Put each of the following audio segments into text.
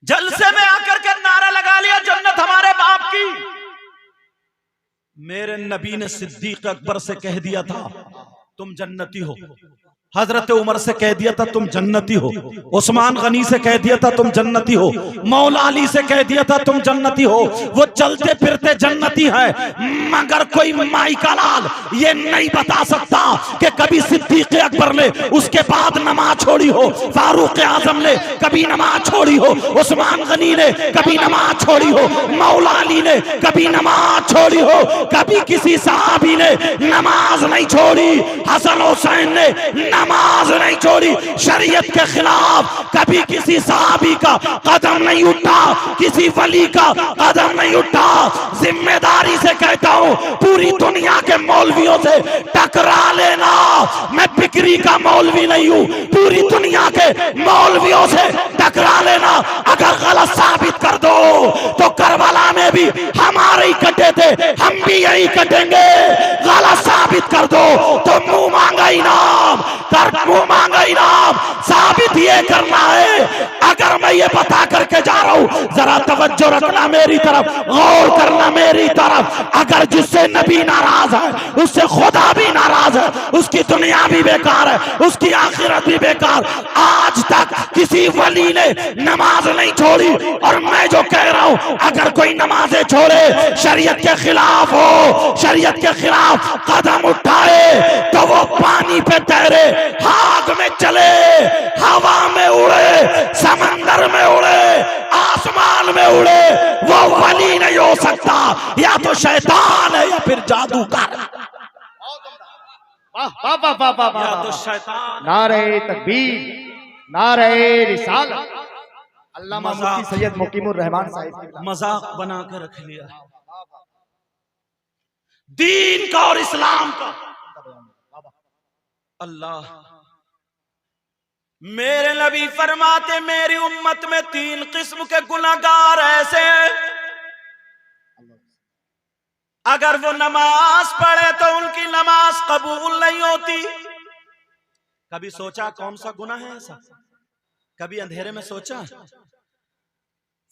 जलसे में आकर के नारा लगा लिया जन्नत हमारे बाप की। मेरे नबी ने सिद्दीक अकबर से कह दिया था तुम जन्नती हो, हजरत उमर से कह दिया था तुम जन्नती हो, उस्मान गनी से कह दिया था तुम जन्नती हो, मौला अली से कह दिया था तुम जन्नती हो। वो चलते फिरते जन्नती है, मगर कोई माई का लाल ये नहीं बता सकता कि कभी सिद्दीक अकबर ने उसके बाद नमाज छोड़ी हो, फारूक आजम ने कभी नमाज छोड़ी हो, उस्मान गनी ने कभी नमाज छोड़ी हो, मौला अली ने कभी नमाज छोड़ी हो। कभी किसी सहाबी ने नमाज नहीं छोड़ी, हसन हुसैन ने नमाज नहीं छोड़ी। शरीयत के खिलाफ कभी किसी सहाबी का कदम नहीं उठा, किसी वली का कदम नहीं उठा। जिम्मेदारी से कहता हूं पूरी दुनिया के मौलवियों से टकरा लेना, मैं बिक्री का मौलवी नहीं हूं, पूरी दुनिया के मौलवियों से टकरा लेना। अगर गलत साबित कर दो तो करबला में भी हमारे ही कटे थे, हम भी यही कटेंगे। गलत साबित कर दो तो मुंह मांगा इनाम, कर मुंह मांगा इनाम। साबित ये करना है, अगर मैं ये बता करके जा रहा हूं, जरा तवज्जो रखना मेरी तरफ, गौर करना मेरी तरफ। अगर जिससे नबी नाराज है उससे खुदा भी नाराज है, उसकी दुनिया भी बेकार है, उसकी आखिरत भी बेकार। आज तक किसी वली ने नमाज नहीं छोड़ी, और मैं जो कह रहा हूं अगर कोई नमाजें छोड़े, शरीयत के खिलाफ हो, शरीयत के खिलाफ कदम उठाए तो वो पानी पे तैरे, आग में चले, हवा में उड़े, समंदर में उड़े, आसमान में उड़े, वो वली नहीं हो सकता। या तो शैतान है या फिर जादूगर, या तो शैतान। नारे तकबीर, नारे रिसालत। अल्लामा मुफ्ती सैयद मुकीमुर रहमान साहिब मजाक बना के रख लिया दीन का और इस्लाम का। अल्लाह मेरे नबी फरमाते मेरी उम्मत में 3 किस्म के गुनाहगार ऐसे हैं, अगर वो नमाज पढ़े तो उनकी नमाज कबूल नहीं होती। कभी सोचा कौन सा गुनाह है ऐसा? कभी अंधेरे में सोचा?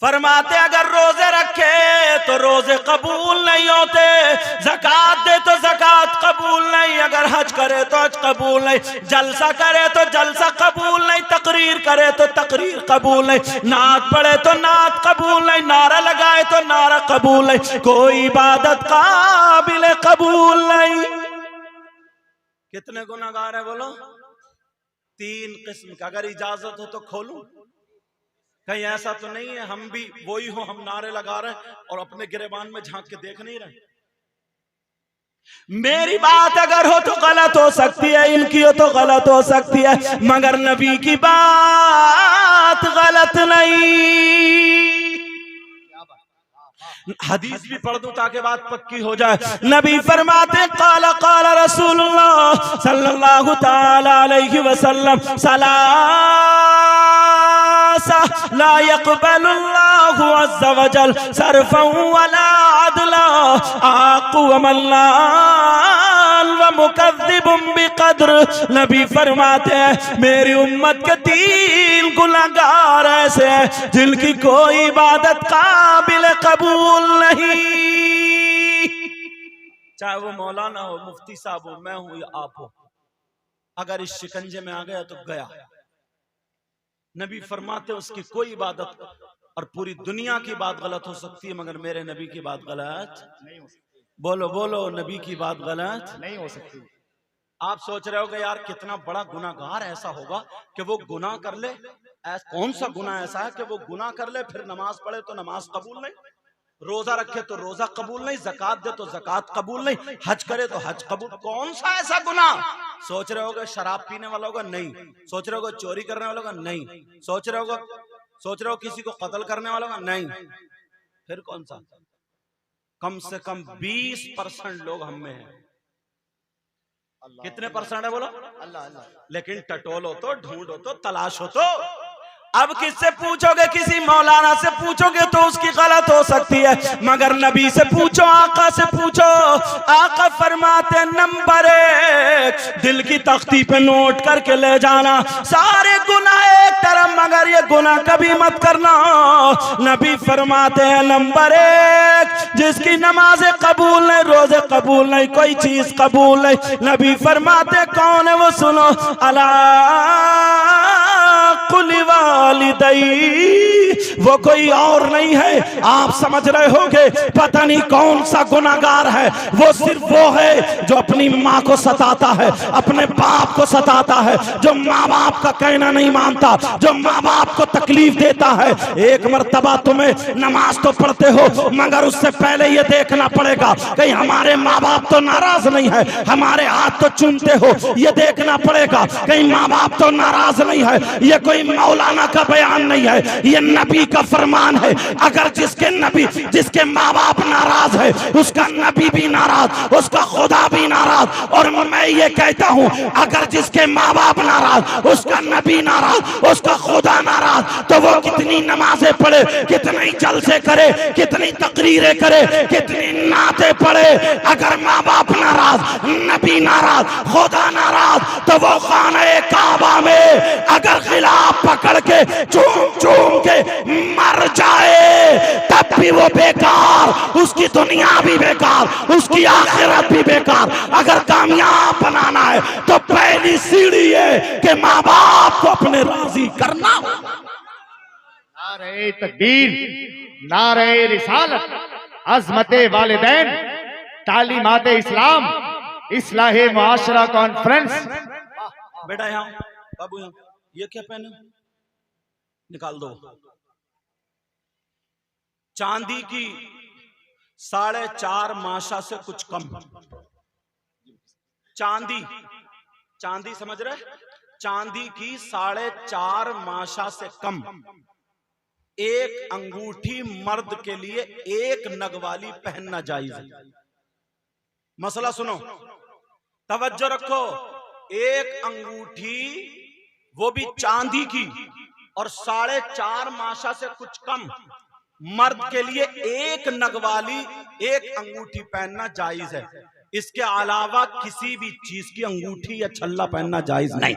फरमाते अगर रोजे रखे तो रोजे कबूल नहीं होते, ज़कात दे तो ज़कात कबूल नहीं, अगर हज करे तो हज कबूल नहीं, जलसा करे तो जलसा कबूल नहीं, तकरीर करे तो तकरीर कबूल नहीं, नात पढ़े तो नात कबूल नहीं, नारा लगाए तो नारा कबूल नहीं, कोई इबादत काबिल कबूल नहीं। कितने गुनाहगार है बोलो? 3 किस्म का। अगर इजाजत हो तो खोलूं? कहीं ऐसा तो नहीं है हम भी वही हो, हम नारे लगा रहे हैं और अपने गिरेबान में झांक के देख नहीं रहे? मेरी बात अगर हो तो गलत हो सकती है, इनकी हो तो गलत हो सकती है, मगर नबी की बात गलत नहीं। हदीस भी पढ़ दूं ताकि बात पक्की हो जाए। नबी फरमाते काला काला रसूलुल्लाह सल्लल्लाहु ताला अलैहि वसल्लम, ला यक़बलुल्लाहु अज़्ज़ा वजल सर्फ़न वला अदला, आक़ु व मल्लान व मुकज़्ज़िबुन बिक़द्र। नबी फरमाते हैं मेरी उम्मत के 3 गुनाहगार ऐसे हैं जिनकी कोई इबादत काबिल कबूल नहीं। चाहे वो मौलाना हो, मुफ्ती साहब हो, मैं हूं या आप हो, अगर इस शिकंजे में आ गया तो गया। नबी फरमाते उसकी कोई इबादत, और पूरी दुनिया की बात गलत हो सकती है मगर मेरे नबी की बात गलत नहीं हो सकती। बोलो बोलो, नबी की बात गलत नहीं हो सकती। आप सोच रहे होगे यार कितना बड़ा गुनाहगार ऐसा होगा कि वो गुनाह कर ले, कौन सा गुनाह ऐसा है कि वो गुनाह कर ले फिर नमाज पढ़े तो नमाज कबूल नहीं, रोजा रखे तो रोजा कबूल नहीं, ज़कात दे तो ज़कात कबूल नहीं, हज करे तो हज कबूल। कौन सा ऐसा गुनाह? सोच रहे होगे शराब पीने वाला होगा? नहीं। सोच रहे होगे चोरी करने वाला होगा? नहीं। सोच रहे हो किसी को कत्ल करने वाला होगा? नहीं। फिर कौन सा? कम से कम 20% लोग हम में हैं। कितने % है बोलो? अल्लाह अल्लाह। लेकिन टटोलो तो, ढूंढो तो, तलाशो तो। अब किससे पूछोगे? किसी मौलाना से पूछोगे तो उसकी गलत हो सकती है, मगर नबी से पूछो, आका से पूछो। आका फरमाते नंबर 1 दिल की तख्ती पे नोट करके ले जाना सारे गुनाह एक तरफ, मगर ये गुनाह कभी मत करना। नबी फरमाते हैं नंबर 1 जिसकी नमाजें कबूल नहीं, रोजे कबूल नहीं, कोई चीज कबूल नहीं, नबी फरमाते कौन है वो सुनो, अला कुल वालिदैई, वो कोई और नहीं है, आप समझ रहे होगे पता नहीं कौन सा गुनाहगार है, वो सिर्फ वो है जो अपनी माँ को सताता है, अपने बाप को सताता है, जो माँ बाप का कहना नहीं मानता, जो माँ बाप को तकलीफ देता है। एक मर्तबा तुम्हें नमाज तो पढ़ते हो, मगर उससे पहले ये देखना पड़ेगा कहीं हमारे माँ बाप तो नाराज नहीं है, हमारे हाथ तो चूमते हो, ये देखना पड़ेगा कहीं माँ बाप तो नाराज नहीं है। ये कोई मौलाना का बयान नहीं है, ये नबी का फरमान है। अगर जिसके माँ बाप नाराज है, उसका नबी भी नाराज, उसका खुदा भी नाराज। और मैं ये कहता हूँ अगर जिसके माँ बाप नाराज, उसका नबी नाराज, उसका खुदा नाराज, तो वो कितनी नमाजें पढ़े, कितनी जलसे करे, कितनी तकरीरें करे, कितनी नाते पढ़े, अगर माँ बाप नाराज, नबी नाराज, खुदा नाराज, तो वो खाने काबा में अगर खिलाफ पकड़ के चूम चूम के मर जाए तब भी वो बेकार, उसकी दुनिया भी बेकार, उसकी आखिरत भी बेकार। अगर कामयाब बनाना है तो पहली सीढ़ी है कि माँ बाप को अपने राजी करना। नारे तकबीर, नारे रिसालत, अज़मते वालिदैन, तालीमाते इस्लाम, इस्लाहे मुआशरा कॉन्फ्रेंस। बेटा यहाँ बाबू, यहाँ ये क्या पहने, निकाल दो। चांदी की 4.5 माशा से कुछ कम, चांदी समझ रहे, चांदी की 4.5 माशा से कम एक अंगूठी मर्द के लिए एक नग वाली पहनना जायज है। मसला सुनो, तवज्जो रखो, एक अंगूठी वो भी चांदी की और 4.5 माशा से कुछ कम मर्द के लिए एक नग वाली एक अंगूठी पहनना जायज है। इसके अलावा किसी भी चीज की अंगूठी या छल्ला पहनना जायज नहीं।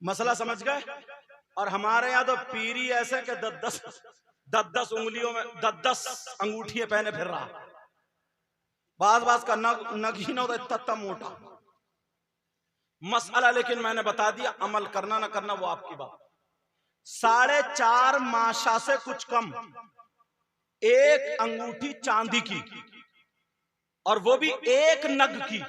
मसला समझ गए? और हमारे यहाँ तो पीरी ऐसे कि 10 उंगलियों में 10 अंगूठियां पहने फिर रहा, बाज का नग ही ना होता इतना मोटा मसला। लेकिन मैंने बता दिया, अमल करना ना करना वो आपकी बात। 4.5 माशा से कुछ कम एक अंगूठी चांदी की और वो भी एक नग की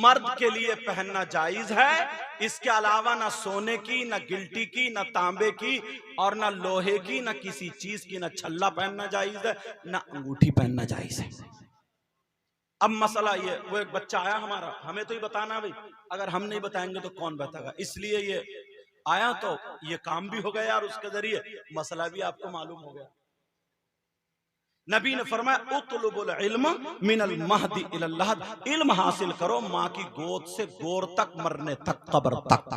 मर्द के लिए पहनना जायज है। इसके अलावा ना सोने की, ना गिल्टी की, ना तांबे की और ना लोहे की, ना किसी चीज की, ना छल्ला पहनना जायज है, ना अंगूठी पहनना जायज है। अब मसला ये, वो एक बच्चा आया हमारा, हमें तो ही बताना भाई, अगर हम नहीं बताएंगे तो कौन बताएगा, इसलिए ये आया तो ये काम भी हो गया और उसके जरिए मसला भी आपको मालूम हो गया। नबी ने फरमाया उतलुबुल इल्म मिनल महदी इलल लहद, इल्म हासिल करो माँ की गोद से गोर तक, मरने तक, कब्र तक।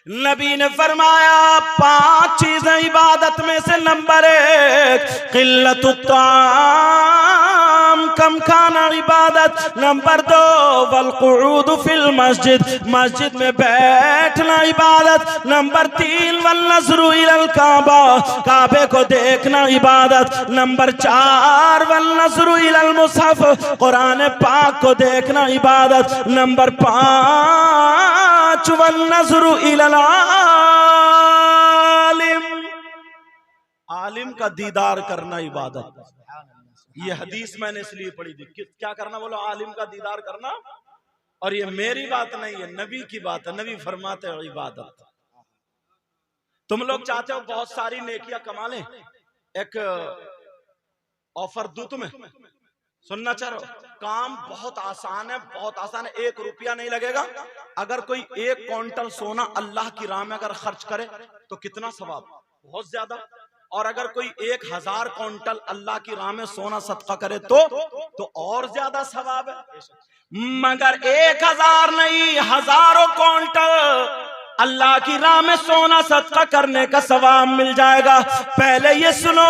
नबी ने फरमाया 5 चीजें इबादत में से नंबर 1 किल्लतुत ताम, कम खाना इबादत। नंबर 2 वल फिल मस्जिद, मस्जिद में बैठना इबादत। नंबर 3 वल नज़रु इलल काबा, काबे को देखना इबादत। नंबर 4 वल नज़रु इलल मुसहफ, कुरान पाक को देखना इबादत। नंबर 5 वल नज़रु इलल आलिम, आलिम का दीदार करना इबादत। ये हदीस मैंने इसलिए पढ़ी थी, क्या करना बोलो, आलिम का दीदार करना। और ये मेरी बात नहीं है, नबी की बात है। नबी फरमाते हो इबादत। तुम लोग चाहते हो बहुत सारी नेकियां कमा लें, एक ऑफर दूं तुम्हें, सुनना चाह रहे हो? काम बहुत आसान है, बहुत आसान है, 1 रुपया नहीं लगेगा। अगर कोई 1 क्विंटल सोना अल्लाह की राह में अगर खर्च करे तो कितना सवाब, बहुत ज्यादा। और अगर कोई 1000 क्विंटल अल्लाह की राह में सोना सदका करे तो और ज्यादा सवाब है। मगर 1000 नहीं, हजारों क्विंटल अल्लाह की राह में सोना सदका करने का सवाब मिल जाएगा। पहले ये सुनो,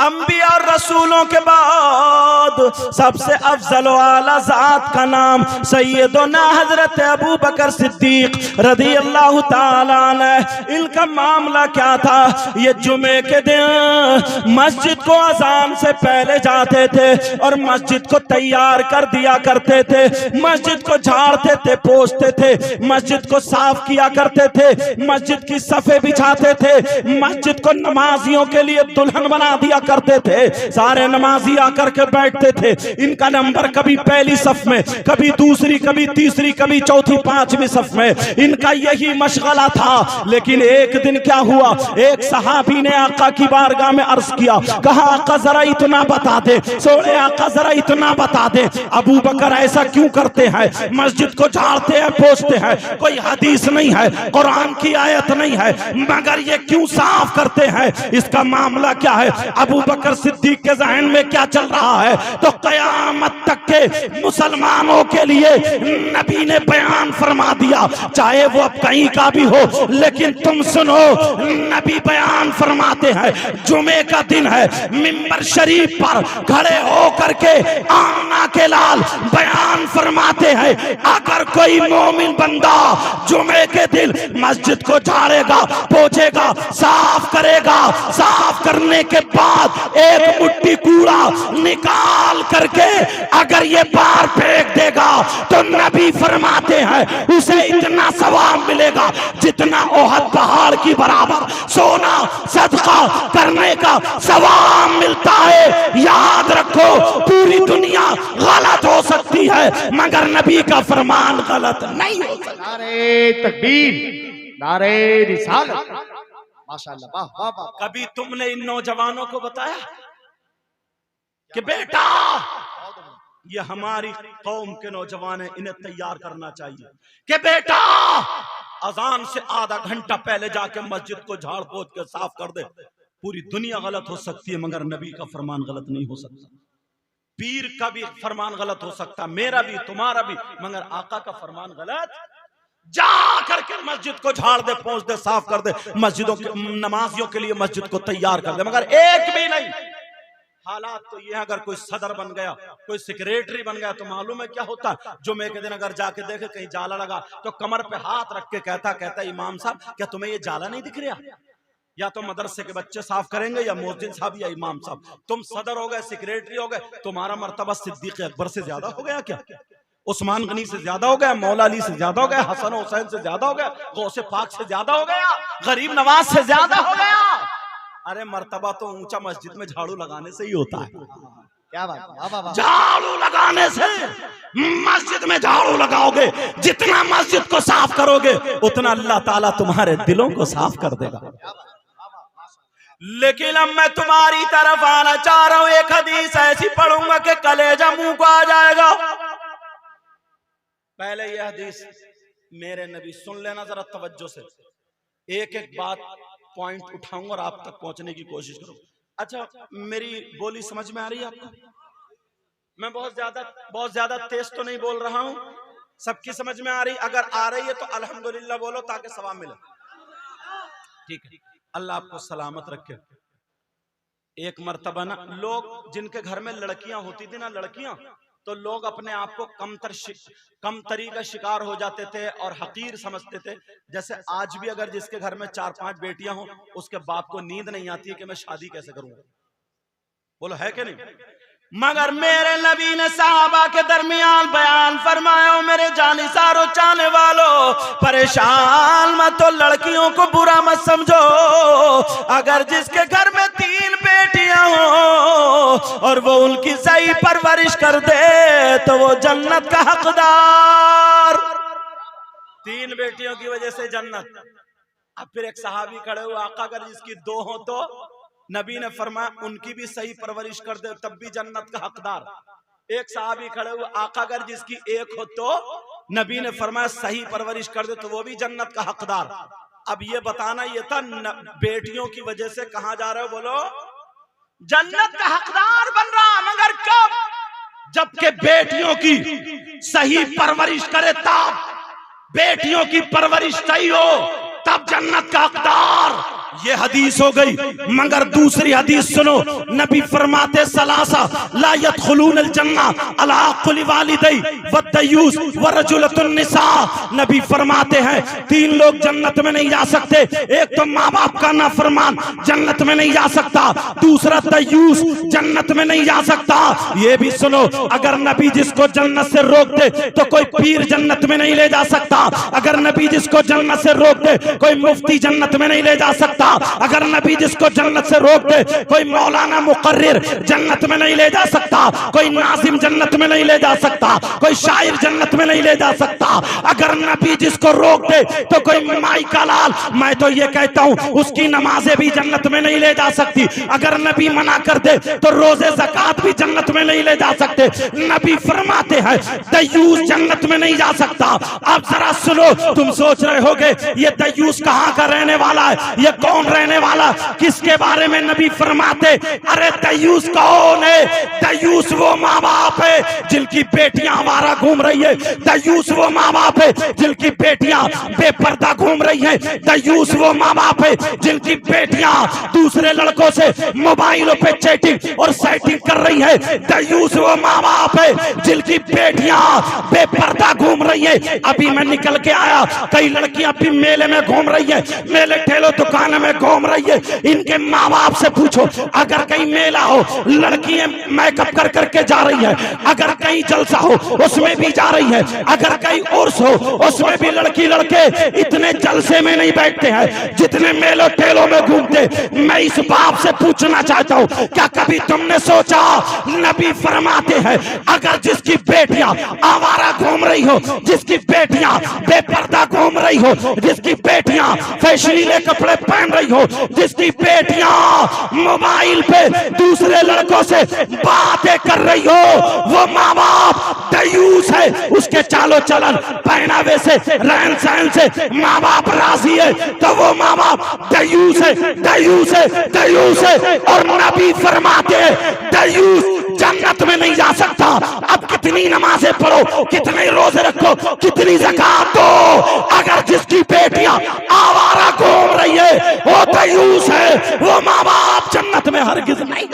अंबिया और रसूलों के बाद सबसे अफजल आला जात का नाम सैयदना हजरत अबू बकर सिद्दीक रज़ी अल्लाह ताला अन्हु। इनका मामला क्या था? ये जुमे के दिन मस्जिद को अजान से पहले जाते थे और मस्जिद को तैयार कर दिया करते थे, मस्जिद को झाड़ते थे, पोंछते थे, मस्जिद को साफ किया करते थे, मस्जिद की सफे बिछाते थे, मस्जिद को नमाजियों के लिए दुल्हन बना दिया करते थे। सारे नमाजी आकर के बैठते थे। इनका नंबर कभी पहली सफ में, कभी दूसरी, कभी तीसरी, कभी चौथी, पांचवी सफ में। इनका यही मशगला था। लेकिन एक दिन क्या हुआ, एक सहाबी ने आका की बारगाह में अर्ज किया, कहा आका जरा इतना बता दे, सोने आका जरा इतना बता दे, अबू बकर ऐसा क्यों करते हैं? मस्जिद को झाड़ते हैं, पोंछते हैं, कोई हदीस नहीं है, कुरान की आयत नहीं है, मगर ये क्यों साफ करते हैं? इसका मामला क्या है? अबू बकर सिद्दीक के जहन में क्या चल रहा है? तो कयामत तक के मुसलमानों के लिए नबी ने बयान फरमा दिया, चाहे वो अब कहीं का भी हो, लेकिन तुम सुनो, नबी बयान फरमाते हैं, जुमे का दिन है, मिंबर शरीफ पर खड़े हो करके आना के लाल बयान फरमाते हैं, अगर कोई मोमिन बंदा जुमे के दिन मस्जिद को झाड़ेगा, पोंछेगा, साफ करेगा, साफ करने के बाद एक मुट्ठी कूड़ा निकाल करके अगर ये बाहर फेंक देगा तो नबी फरमाते हैं उसे इतना सवाब मिलेगा जितना ओहद पहाड़ की बराबर सोना सदका करने का सवाब मिलता है। याद रखो, पूरी दुनिया गलत हो सकती है मगर नबी का फरमान गलत नहीं हो सकता। नारे तकबीर, नारे रिसालत, माशाअल्लाह, वाह वाह वाह। कभी तुमने इन नौजवानों को बताया कि बेटा ये हमारी कौम के नौजवान हैं, इन्हें तैयार करना चाहिए कि बेटा अजान से आधा घंटा पहले जाके मस्जिद को झाड़ पोंछ के साफ कर दे। पूरी दुनिया गलत हो सकती है मगर नबी का फरमान गलत नहीं हो सकता। पीर का भी फरमान गलत हो सकता, मेरा भी, तुम्हारा भी, मगर आका का फरमान गलत। जा करके मस्जिद को झाड़ दे, पोंछ दे, साफ कर दे, मस्जिदों के नमाजियों के लिए मस्जिद को तैयार कर दे, मगर एक भी नहीं। हालात तो ये, अगर कोई सदर बन गया, कोई सेक्रेटरी बन गया तो मालूम है क्या होता है? जुमे के दिन अगर जाके देखे कहीं जाला लगा तो कमर पे हाथ रख के कहता इमाम साहब क्या तुम्हें ये जाला नहीं दिख रहा? या तो मदरसे के बच्चे साफ करेंगे या मोहद्दिन साहब या इमाम साहब। तुम सदर हो गए, सेक्रेटरी हो गए, तुम्हारा मर्तबा सिद्दीक अकबर से ज्यादा हो गया क्या? उस्मान गनी से ज्यादा हो गया, मौला अली से ज्यादा हो गया, हसन हुसैन से ज्यादा हो गया, गौसे पाक से ज्यादा हो गया, गरीब नवाज से ज्यादा हो गया? अरे मर्तबा तो ऊंचा मस्जिद में झाड़ू लगाने से ही होता है। क्या बात, वाह वाह वाह। झाड़ू लगाने से, मस्जिद में झाड़ू लगाओगे, जितना मस्जिद को साफ करोगे उतना अल्लाह ताला तुम्हारे दिलों को साफ कर देगा। लेकिन अब मैं तुम्हारी तरफ आना चाह रहा हूं, एक हदीस ऐसी पढ़ूंगा कि कलेजा मुंह को आ जाएगा। पहले यह हदीस मेरे नबी सुन लेना जरा तवज्जो से, एक एक बात पॉइंट उठाऊंगा और आप तक पहुंचने की कोशिश करूं। अच्छा, मेरी बोली समझ में आ रही है आपको? मैं बहुत ज्यादा तेज तो नहीं बोल रहा हूं, सबकी समझ में आ रही? अगर आ रही है तो अल्हम्दुलिल्लाह बोलो ताकि सवाब मिले। ठीक है, अल्लाह आपको सलामत रखे। एक मर्तबा ना, लोग जिनके घर में लड़कियां होती थी ना, लड़कियां, तो लोग अपने आप को कमतरी का शिकार हो जाते थे और हकीर समझते थे। जैसे आज भी अगर जिसके घर में 4-5 बेटियां हो, उसके बाप को नींद नहीं आती है कि मैं शादी कैसे करूंगा। बोलो है कि नहीं? मगर मेरे नबी ने साहबा के दरमियान बयान फरमाया, मेरे जानिसारो चाहने वालों, परेशान मत हो, लड़कियों को बुरा मत समझो। अगर जिसके घर में 3 बेटियां हो और वो उनकी सही परवरिश कर दे तो वो जन्नत का हकदार। 3 बेटियों की वजह से जन्नत। अब फिर एक सहाबी खड़े हुए, आका अगर जिसकी 2 हो तो नबी ने फरमाया उनकी भी सही परवरिश कर दे तब भी जन्नत का हकदार। एक सहाबी खड़े हुए, आका अगर जिसकी 1 हो तो नबी ने फरमाया सही परवरिश कर दे तो वो भी जन्नत का हकदार। अब ये बताना ये था बेटियों की वजह से कहां जा रहे हो? बोलो जन्नत का हकदार बन रहा, मगर कब? जबकि बेटियों की सही परवरिश करे तब। बेटियों की परवरिश सही हो तब जन्नत का हकदार। ये हदीस हो गई। मगर दूसरी हदीस सुनो, नबी फरमाते सलासा ला यदखुलूनल जन्ना अला कुल वालिदै व दयूस व रजुलतुन निसा। नबी फरमाते हैं 3 लोग जन्नत में नहीं जा सकते। एक तो माँ बाप का नाफरमान जन्नत में नहीं जा सकता, दूसरा दयूस जन्नत में नहीं जा सकता। ये भी सुनो, अगर नबी जिसको जन्नत से रोक दे तो कोई पीर जन्नत में नहीं ले जा सकता। अगर नबी जिसको जन्नत से रोक दे कोई मुफ्ती जन्नत में नहीं ले जा सकता। अगर नबी जिसको जन्नत से रोक दे कोई मौलाना मुकर्रिर जन्नत में नहीं ले जा सकता, कोई नाजिम जन्नत में नहीं ले जा सकता, कोई शायर जन्नत में नहीं ले जा सकता। अगर नबी जिसको रोक दे तो कोई माई का लाल, मैं तो ये कहता हूं उसकी नमाजें भी जन्नत में नहीं ले जा सकती। अगर नबी मना कर दे तो रोजे ज़कात भी जन्नत में नहीं ले जा सकते। नबी फरमाते हैं दयूस जन्नत में नहीं जा सकता। अब जरा सुनो, तुम सोच रहे होगे ये दयूस कहां का रहने वाला है, ये कौन रहने वाला, किसके बारे में नबी फरमाते? अरे दयूस कौन है? दयूस वो माँ बाप है जिनकी बेटियां आवारा घूम रही है। दयूस वो माँ बाप है जिनकी बेटियां बेपर्दा घूम रही हैं। दयूस वो माँ बाप है जिनकी बेटियां दूसरे लड़कों से मोबाइलों पे चैटिंग और सेटिंग कर रही है। दयूस वो माँ बाप है जिनकी बेटियां बेपर्दा घूम रही है। अभी मैं निकल के आया, कई लड़कियां अभी मेले में घूम रही है, मेले ठेलो दुकान में घूम रही है। इनके माँ बाप से पूछो, अगर कहीं मेला हो लड़कियां मेकअप कर करके जा रही है, अगर कहीं जलसा हो उसमें भी जा रही है, अगर कहीं उर्स हो उसमें भी लड़की लड़के इतने जलसे में नहीं बैठते हैं जितने मेलों ठेलों में घूमते। मैं इस बाप से पूछना चाहता हूँ, क्या कभी तुमने सोचा, नबी फरमाते हैं अगर जिसकी बेटियां आवारा घूम रही हो, जिसकी बेटियां बेपर्दा घूम रही हो, जिसकी बेटियां फैशनीले कपड़े पहन रही हो, जिसकी बेटियां मोबाइल पे दूसरे लड़कों से बातें कर रही हो, वो माँ बाप दयूस है। उसके चालो चलन पहनावे से रहन सहन से माँ बाप राजी है तो वो माँ बाप दयूस है, दयूस है, दयूस है। और नबी फरमाते हैं दयूस जन्नत में नहीं जा सकता। अब कितनी नमाजें पढ़ो, कितने रोजे रखो, कितनी ज़कात दो, अगर जिसकी बेटियां आवारा घूम रही है वो दयूस है, वो माँ बाप जन्नत में हरगिज नहीं।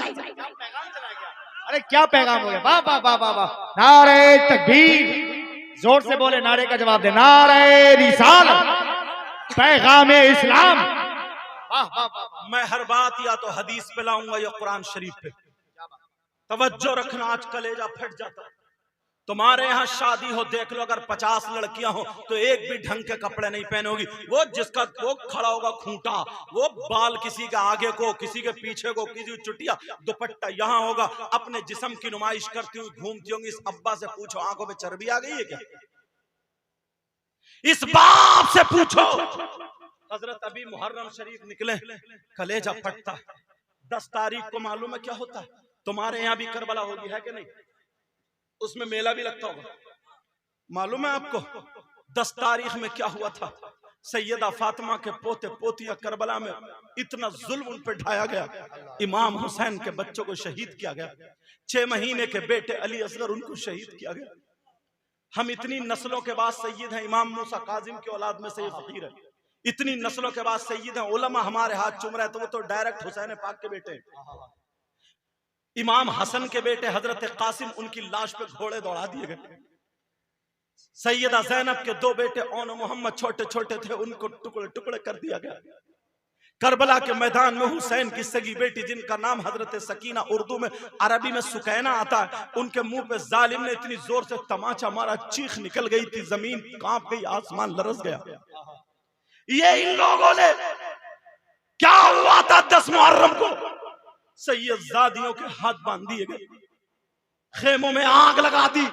अरे क्या पैगाम हो गया, वाह वाह वाह वाह वाह। नारे तकबीर, जोर से बोले, नारे का जवाब दे, नारे रिसालत, पैगाम इस्लाम। वाह वाह वाह। मैं हर बात या तो हदीस पे लाऊंगा या कुरान शरीफ पे। तवज्जो रखना, आज कलेजा फट जाता है। तुम्हारे यहाँ शादी हो, देख लो, अगर 50 लड़कियां हो तो एक भी ढंग के कपड़े नहीं पहनोगी। वो जिसका वो खड़ा होगा खूंटा, वो बाल किसी के आगे को, किसी के पीछे को, किसी चुटिया दुपट्टा यहाँ होगा, अपने जिस्म की नुमाइश करती हुई घूमती होंगी। इस अब्बा से पूछो आंखों पे चर्बी आ गई है क्या? इस बाप से पूछो। हजरत अभी मुहर्रम शरीफ निकले, कलेजा फटता है। 10 तारीख को मालूम है क्या होता है? तुम्हारे यहाँ भी करबला होगी, है कि नहीं? उसमें मेला भी लगता होगा, मालूम है आपको? 10 तारीख में क्या हुआ था? सैयदा फातिमा के पोते पोतिया करबला में इतना जुल्म उन पर ढाया गया। इमाम हुसैन के बच्चों को शहीद किया गया। 6 महीने के बेटे अली असगर, उनको शहीद किया गया। हम इतनी नस्लों के बाद सैयद हैं। इमाम मूसा काजिम की औलाद में से ये फकीर है। इतनी नस्लों के बाद सैयद हैं। उलमा हमारे हाथ चूम रहे हैं तो वो तो डायरेक्ट हुसैन पाक के बेटे हैं। इमाम हसन के बेटे हजरत कासिम, उनकी लाश पे घोड़े दौड़ा दिए गए। सैयदा ज़ैनब के 2 बेटे ओन मोहम्मद छोटे छोटे थे, उनको टुकड़े टुकड़े कर दिया गया। करबला के मैदान में हुसैन की सगी बेटी, जिनका नाम हजरत सकीना, उर्दू में अरबी में सुकैना आता है, उनके मुंह पे जालिम ने इतनी जोर से तमाचा मारा, चीख निकल गई थी, जमीन कांप गई, आसमान लरस गया। ये इन लोगों ने क्या हुआ था 10 मुहर्रम को? सैयदजादियों के हाथ बांध दिए गए, खेमों में आग लगा दी।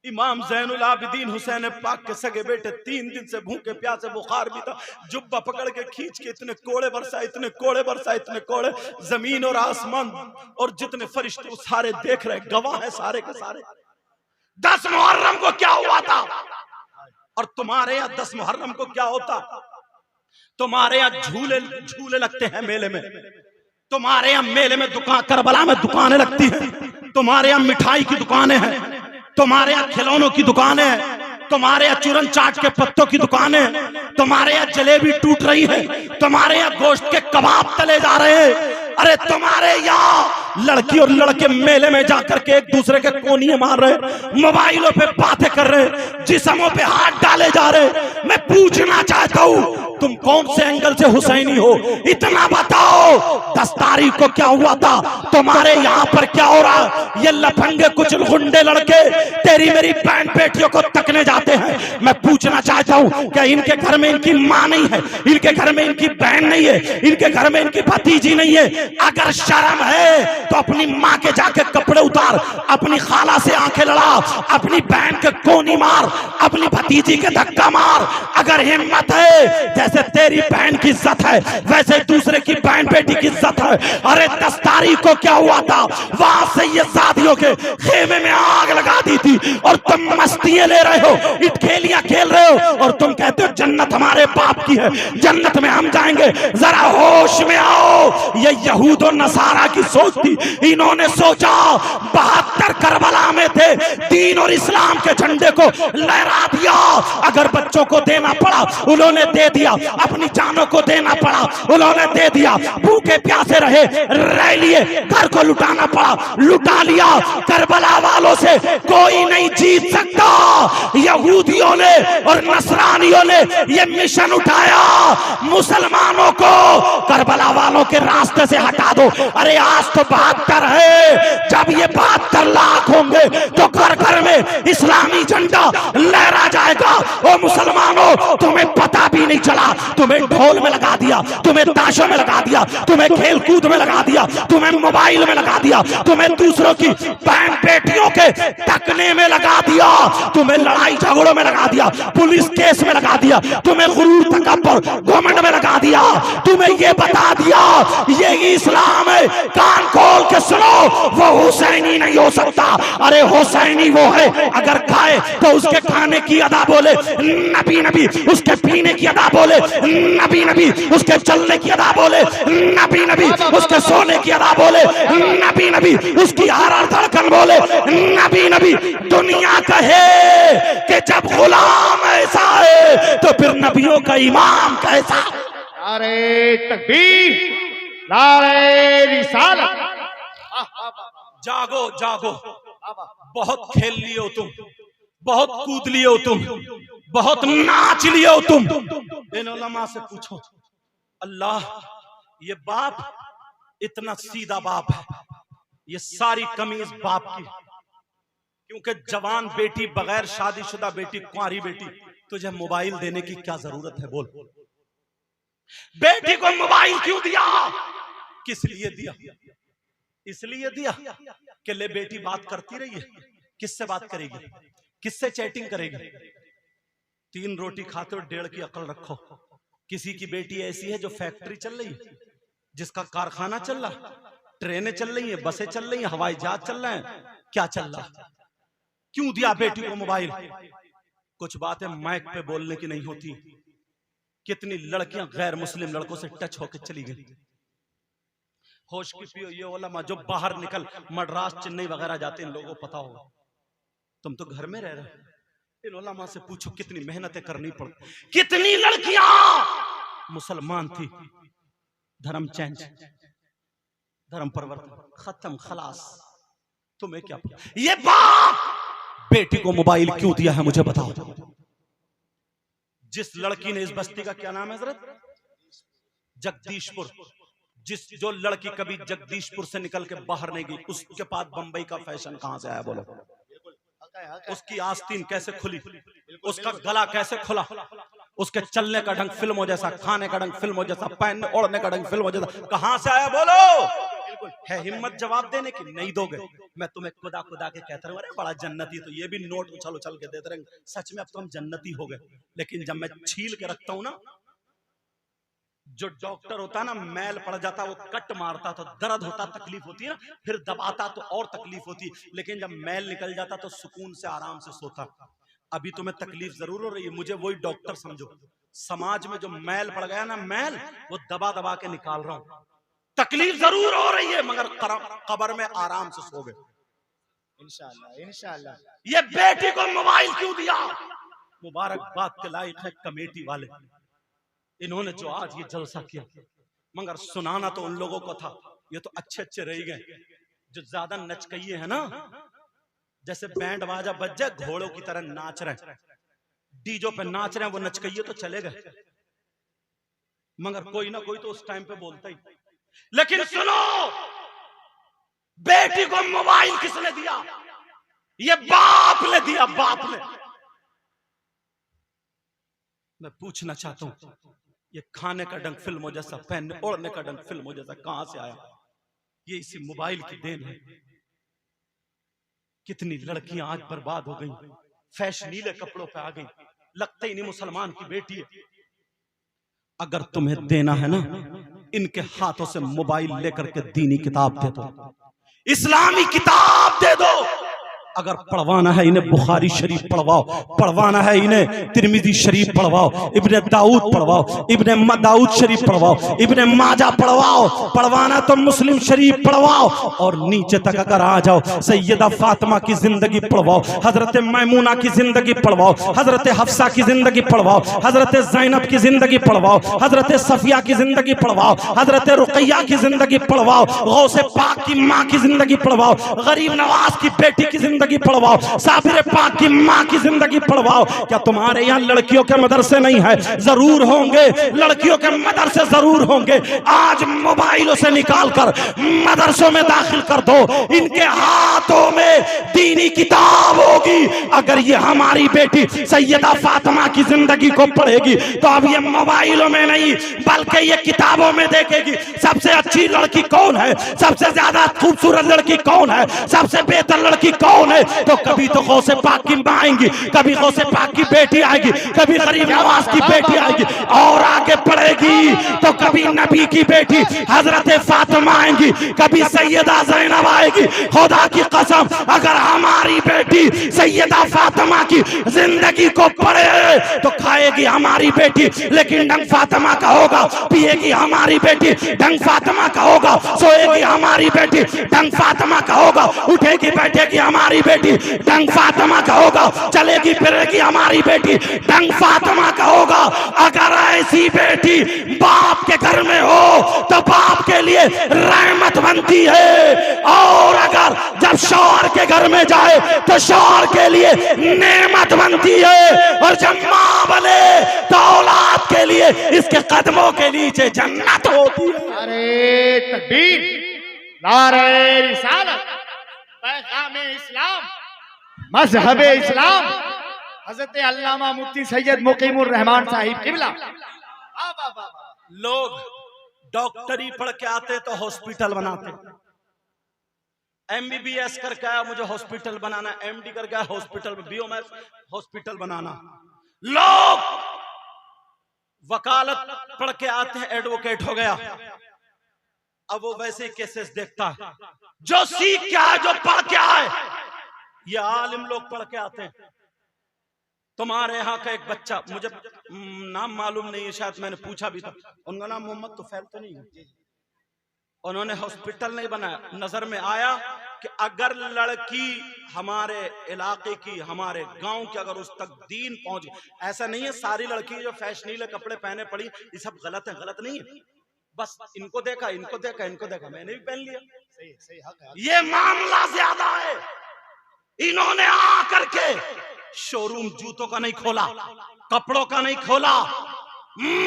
इमाम ज़ैनुल आबिदीन हुसैन पाक के सगे बेटे 3 दिन से भूखे प्यासे, बुखार भी था, जुब्बा पकड़ के खींच के इतने कोड़े बरसा, इतने कोड़े बरसा, इतने कोड़े, जमीन और आसमान और जितने फरिश्ते वो सारे देख रहे, गवाह है सारे के सारे। 10 मुहर्रम को क्या हुआ था? और तुम्हारे यहाँ 10 मुहर्रम को क्या होता? तुम्हारे यहाँ झूले झूले लगते हैं मेले में, तुम्हारे यहाँ मेले में दुकान, करबला में दुकानें लगती हैं, तुम्हारे यहाँ मिठाई की दुकानें हैं, तुम्हारे यहाँ खिलौनों की दुकानें हैं, तुम्हारे यहाँ चूरन चाट के पत्तों की दुकानें, तुम्हारे यहाँ जलेबी टूट रही है, तुम्हारे यहाँ गोश्त के कबाब तले जा रहे हैं। अरे तुम्हारे यहाँ लड़की और लड़के मेले में जाकर के एक दूसरे के कोनिये मार रहे, मोबाइलों पे बातें कर रहे, जिस्मों पे हाथ डाले जा रहे। मैं पूछना चाहता हूँ तुम कौन से एंगल से हुसैनी हो, इतना बताओ। 10 तारीख को क्या हुआ था, तुम्हारे यहाँ पर क्या हो रहा? ये लफंगे कुछ गुंडे लड़के तेरी मेरी बहन बेटियों को तकने जाते हैं। मैं पूछना चाहता हूँ क्या इनके घर में इनकी माँ नहीं है, इनके घर में इनकी बहन नहीं है, इनके घर में इनकी भतीजी नहीं है? अगर शर्म है तो अपनी माँ के जाके कपड़े उतार, अपनी खाला से आंखें लड़ा, अपनी बहन के कोनी मार, अपनी भतीजी के धक्का मार। अगर हिम्मत है, जैसे तेरी बहन की इज्जत है वैसे दूसरे की बहन बेटी की इज्जत है। अरे 10 तारीख को क्या हुआ था, वहां से ये शादियों के खेमे में आग लगा दी थी और तुम मस्तियां ले रहे हो, इटखेलियां खेल रहे हो और तुम कहते हो जन्नत हमारे बाप की है, जन्नत में हम जाएंगे। जरा होश में आओ। ये यहूद और नसारा की सोच थी। इन्होंने सोचा 72 करबला में थे, दीन और इस्लाम के झंडे को लहरा दिया। अगर बच्चों को देना पड़ा उन्होंने दे दिया, अपनी जानों को देना पड़ा उन्होंने दे दिया, भूखे प्यासे रहे रह लिए, घर को लुटाना पड़ा लुटा लिया। करबला वालों से कोई नहीं जीत सकता। यहूदियों ने और नसरानियों ने ये मिशन उठाया, मुसलमानों को करबला वालों के रास्ते से हटा दो। अरे आज तो 72 है, जब ये 72 लाख होंगे तो घर घर में इस्लामी झंडा लहरा जाएगा। ओ मुसलमानों, तुम्हें पता भी नहीं चला, तुम्हें ढोल में लगा दिया, तुम्हें ताशों में लगा दिया, तुम्हें खेल कूद में लगा दिया, तुम्हें मोबाइल में लगा दिया, तुम्हें दूसरों की बहन बेटियों के तकने में लगा दिया, तुम्हें लड़ाई झगड़ों में लगा दिया, पुलिस केस में लगा दिया, तुम्हें गुरूर तकब्बुर घमंड में लगा दिया, तुम्हें ये बता दिया ये इस्लाम है। कान खोल के सुनो, वो हुसैनी नहीं हो सकता। अरे हुसैनी वो है अगर खाए तो उसके खाने की अदा बोले नबी नबी, उसके पीने की अदा बोले नबी नबी, उसके चलने की अदा बोले नबी नबी, उसके सोने की अदा बोले नबी नबी, उसकी हर हर धड़कन बोले नबी नबी। दुनिया कहे कि जब गुलाम ऐसा है तो फिर नबियों का इमाम कैसा? नारे तकबीर, नारे रिसालत। जागो जागो, बहुत खेल लिए हो तुम, बहुत कूद लिए हो तुम, बहुत नाच लिए हो तुम। इन उलमा से पूछो, अल्लाह ये बाप इतना सीधा बाप है, ये सारी कमीज बाप की, क्योंकि जवान बेटी, बगैर शादीशुदा बेटी, कुंवारी बेटी, तुझे मोबाइल देने की क्या जरूरत है? बोल, बेटी को मोबाइल क्यों दिया? किस लिए दिया? इसलिए दिया कि ले बेटी बात करती रही है। किससे बात करेगी, किससे चैटिंग करेगी? 3 रोटी खाते हो, 1.5 की अकल रखो। किसी की बेटी ऐसी है जो फैक्ट्री चल रही है, जिसका कारखाना चल रहा, ट्रेनें चल रही हैं, बसें चल रही हैं, हवाई जहाज चल रहे हैं, क्या चल रहा? क्यों दिया बेटी को मोबाइल? कुछ बातें माइक पे बोलने की नहीं होती। कितनी लड़कियां गैर मुस्लिम लड़कों से टच होकर चली गई। होश की पियो ये उलमा जो बाहर निकल मद्रास चेन्नई वगैरह जाते हैं, इन लोगों को पता होगा। तुम तो घर में रह रहे हो, इन उलमा से पूछो कितनी मेहनतें करनी पड़ती। कितनी लड़कियां मुसलमान थी, धर्म चेंज, धर्म परिवर्तन, खत्म, खलास। तुम्हें क्या पता? ये बाप बेटी को मोबाइल क्यों दिया है मुझे बताओ। जिस लड़की ने, इस बस्ती का क्या नाम है हजरत? जगदीशपुर। जो लड़की कभी जगदीशपुर से निकल के बाहर नहीं गई, उसके पास बंबई का फैशन कहां से आया? बोलो। उसकी आस्तीन कैसे खुली, उसका गला कैसे खुला, उसके चलने का ढंग फिल्मों जैसा, खाने का ढंग फिल्मों जैसा, पहनने ओढ़ने का ढंग फिल्मों जैसा, कहां से आया? बोलो। है हिम्मत जवाब देने की? नहीं दोगे। मैं तुम्हें खुदा खुदा के कहता हूं, अरे बड़ा जन्नती, तो ये भी नोट उछल उछल के देते रहेंगे। सच में अब तो हम जन्नती हो गए। लेकिन जब मैं छील के रखता हूं ना, जो डॉक्टर होता है ना, मैल पड़ जाता, वो कट मारता तो दर्द होता, तकलीफ होती है ना, फिर दबाता तो और तकलीफ होती, लेकिन जब मैल निकल जाता तो सुकून से आराम से सोता। अभी तुम्हें तकलीफ जरूर हो रही है, मुझे वही डॉक्टर समझो। समाज में जो मैल पड़ गया ना, मैल वो दबा दबा के निकाल रहा हूं। तकलीफ जरूर हो रही है, मगर कब्र में आराम से सो गए इंशाअल्लाह। इंशाअल्लाह। ये बेटी को मोबाइल क्यों दिया? मुबारकबाद के लायक है कमेटी वाले, इन्होंने जो आज ये जलसा किया। मगर सुनाना तो उन लोगों को था, ये तो अच्छे अच्छे रह गए जो ज्यादा नचकइये है ना, जैसे बैंड बाजा बज जाए घोड़ों की तरह नाच रहे, डीजो पे नाच रहे हैं, वो नचकइये तो चले गए, मगर कोई ना कोई तो उस टाइम पे बोलता ही। लेकिन सुनो, बेटी को मोबाइल किसने दिया? ये बाप ने दिया, बाप ने। मैं पूछना चाहता हूं, ये खाने का ढंग फिल्मों जैसा, पहनने ओढ़ने का ढंग फिल्मों जैसा कहां से आया? ये इसी मोबाइल की देन है। कितनी लड़कियां आज बर्बाद हो गई, फैशनीले कपड़ों पे आ गई, लगता ही नहीं मुसलमान की बेटी है। अगर तुम्हें देना है ना, इनके हाथों से मोबाइल लेकर के दीनी किताब दे दो, इस्लामी किताब दे दो। अगर पढ़वाना है इन्हें बुखारी शरीफ पढ़वाओ, पढ़वाना है इन्हें तिरमिजी शरीफ पढ़वाओ, इब्ने दाऊद पढ़वाओ, इब्ने दाऊद शरीफ पढ़वाओ, इब्ने माजा पढ़वाओ, पढ़वाना तो मुस्लिम शरीफ पढ़वाओ, और नीचे तक अगर आ जाओ सैयदा फातिमा की जिंदगी पढ़वाओ, हजरत मैमूना की जिंदगी पढ़वाओ, हजरत हफ्सा की जिंदगी पढ़वाओ, हजरत ज़ैनब की जिंदगी पढ़वाओ, हजरत सफिया की जिंदगी पढ़वाओ, हजरत रुकैया की जिंदगी पढ़वाओ, गौसे पाक की माँ की जिंदगी पढ़वाओ, गरीब नवाज की बेटी की जिंदगी पढ़वाओ, साबिर पाक की माँ की जिंदगी पढ़वाओ। क्या तुम्हारे यहाँ लड़कियों के मदरसे नहीं है? जरूर होंगे, लड़कियों के मदरसे जरूर होंगे। आज मोबाइलों से निकालकर मदरसों में दाखिल कर दो, इनके हाथों में दीनी किताब होगी। अगर ये हमारी बेटी सैयदा फातिमा की जिंदगी को पढ़ेगी तो अब ये मोबाइलों में नहीं बल्कि ये किताबों में देखेगी। सबसे अच्छी लड़की कौन है, सबसे ज्यादा खूबसूरत लड़की कौन है, सबसे बेहतर लड़की कौन है, तो कभी तो गौसे पाक की मां आएंगी, कभी गौसे पाक की बेटी आएगी, कभी गरीब नवाज की बेटी आएगी, और आगे पढ़ेगी तो कभी नबी की बेटी हजरत फातिमा आएंगी, कभी सैयदा ज़ैनब आएगी। खुदा की कसम, अगर हमारी बेटी सैयदा फातिमा की जिंदगी को पढ़े तो खाएगी हमारी बेटी लेकिन ढंग फातिमा का होगा, पिएगी हमारी बेटी ढंग फातिमा का होगा, सोएगी हमारी बेटी ढंग फातिमा का होगा, उठेगी बैठेगी हमारी बेटी ढंग फातिमा का होगा, चलेगी फिरेगी हमारी बेटी ढंग फातिमा का होगा। अगर ऐसी बेटी बाप के घर में हो तो बाप के लिए रहमत बनती है, और अगर जब शौहर के घर में जाए तो शौहर के लिए नेमत बनती है, और जब मां बने तो औलाद के लिए इसके कदमों के नीचे जन्नत होती है। अरे तकबीर, नारे रिसालत, पैगाम इस्लाम, मजहब इस्लाम, हजरत अल्लामा मुफ्ती सैयद मुकीमुर रहमान साहिब किबला। लोग डॉक्टरी पढ़ के आते तो हॉस्पिटल बनाते, MBBS करके आया मुझे हॉस्पिटल बनाना, MD करके आया हॉस्पिटल, BOMS हॉस्पिटल बनाना। लोग वकालत पढ़ के आते हैं, एडवोकेट हो गया, अब वो वैसे केसेस देखता है। जो सीख के आए, जो पढ़ के आए, ये आलिम लोग पढ़ के आते हैं। तुम्हारे यहाँ का एक बच्चा, मुझे नाम मालूम नहीं है, शायद मैंने पूछा भी था, उनका नाम मोहम्मद तुफैल तो नहीं है। उन्होंने हॉस्पिटल नहीं बनाया, नजर में आया कि अगर लड़की हमारे इलाके की, हमारे गांव की, अगर उस तक दीन पहुंच, ऐसा नहीं है सारी लड़की जो फैशनीले कपड़े पहने पड़ी ये सब गलत है, गलत नहीं है, बस इनको देखा इनको देखा इनको देखा, मैंने भी पहन लिया, सही सही हक है। ये मामला ज्यादा है। इन्होंने आकर के शोरूम जूतों का नहीं खोला, कपड़ों का नहीं खोला,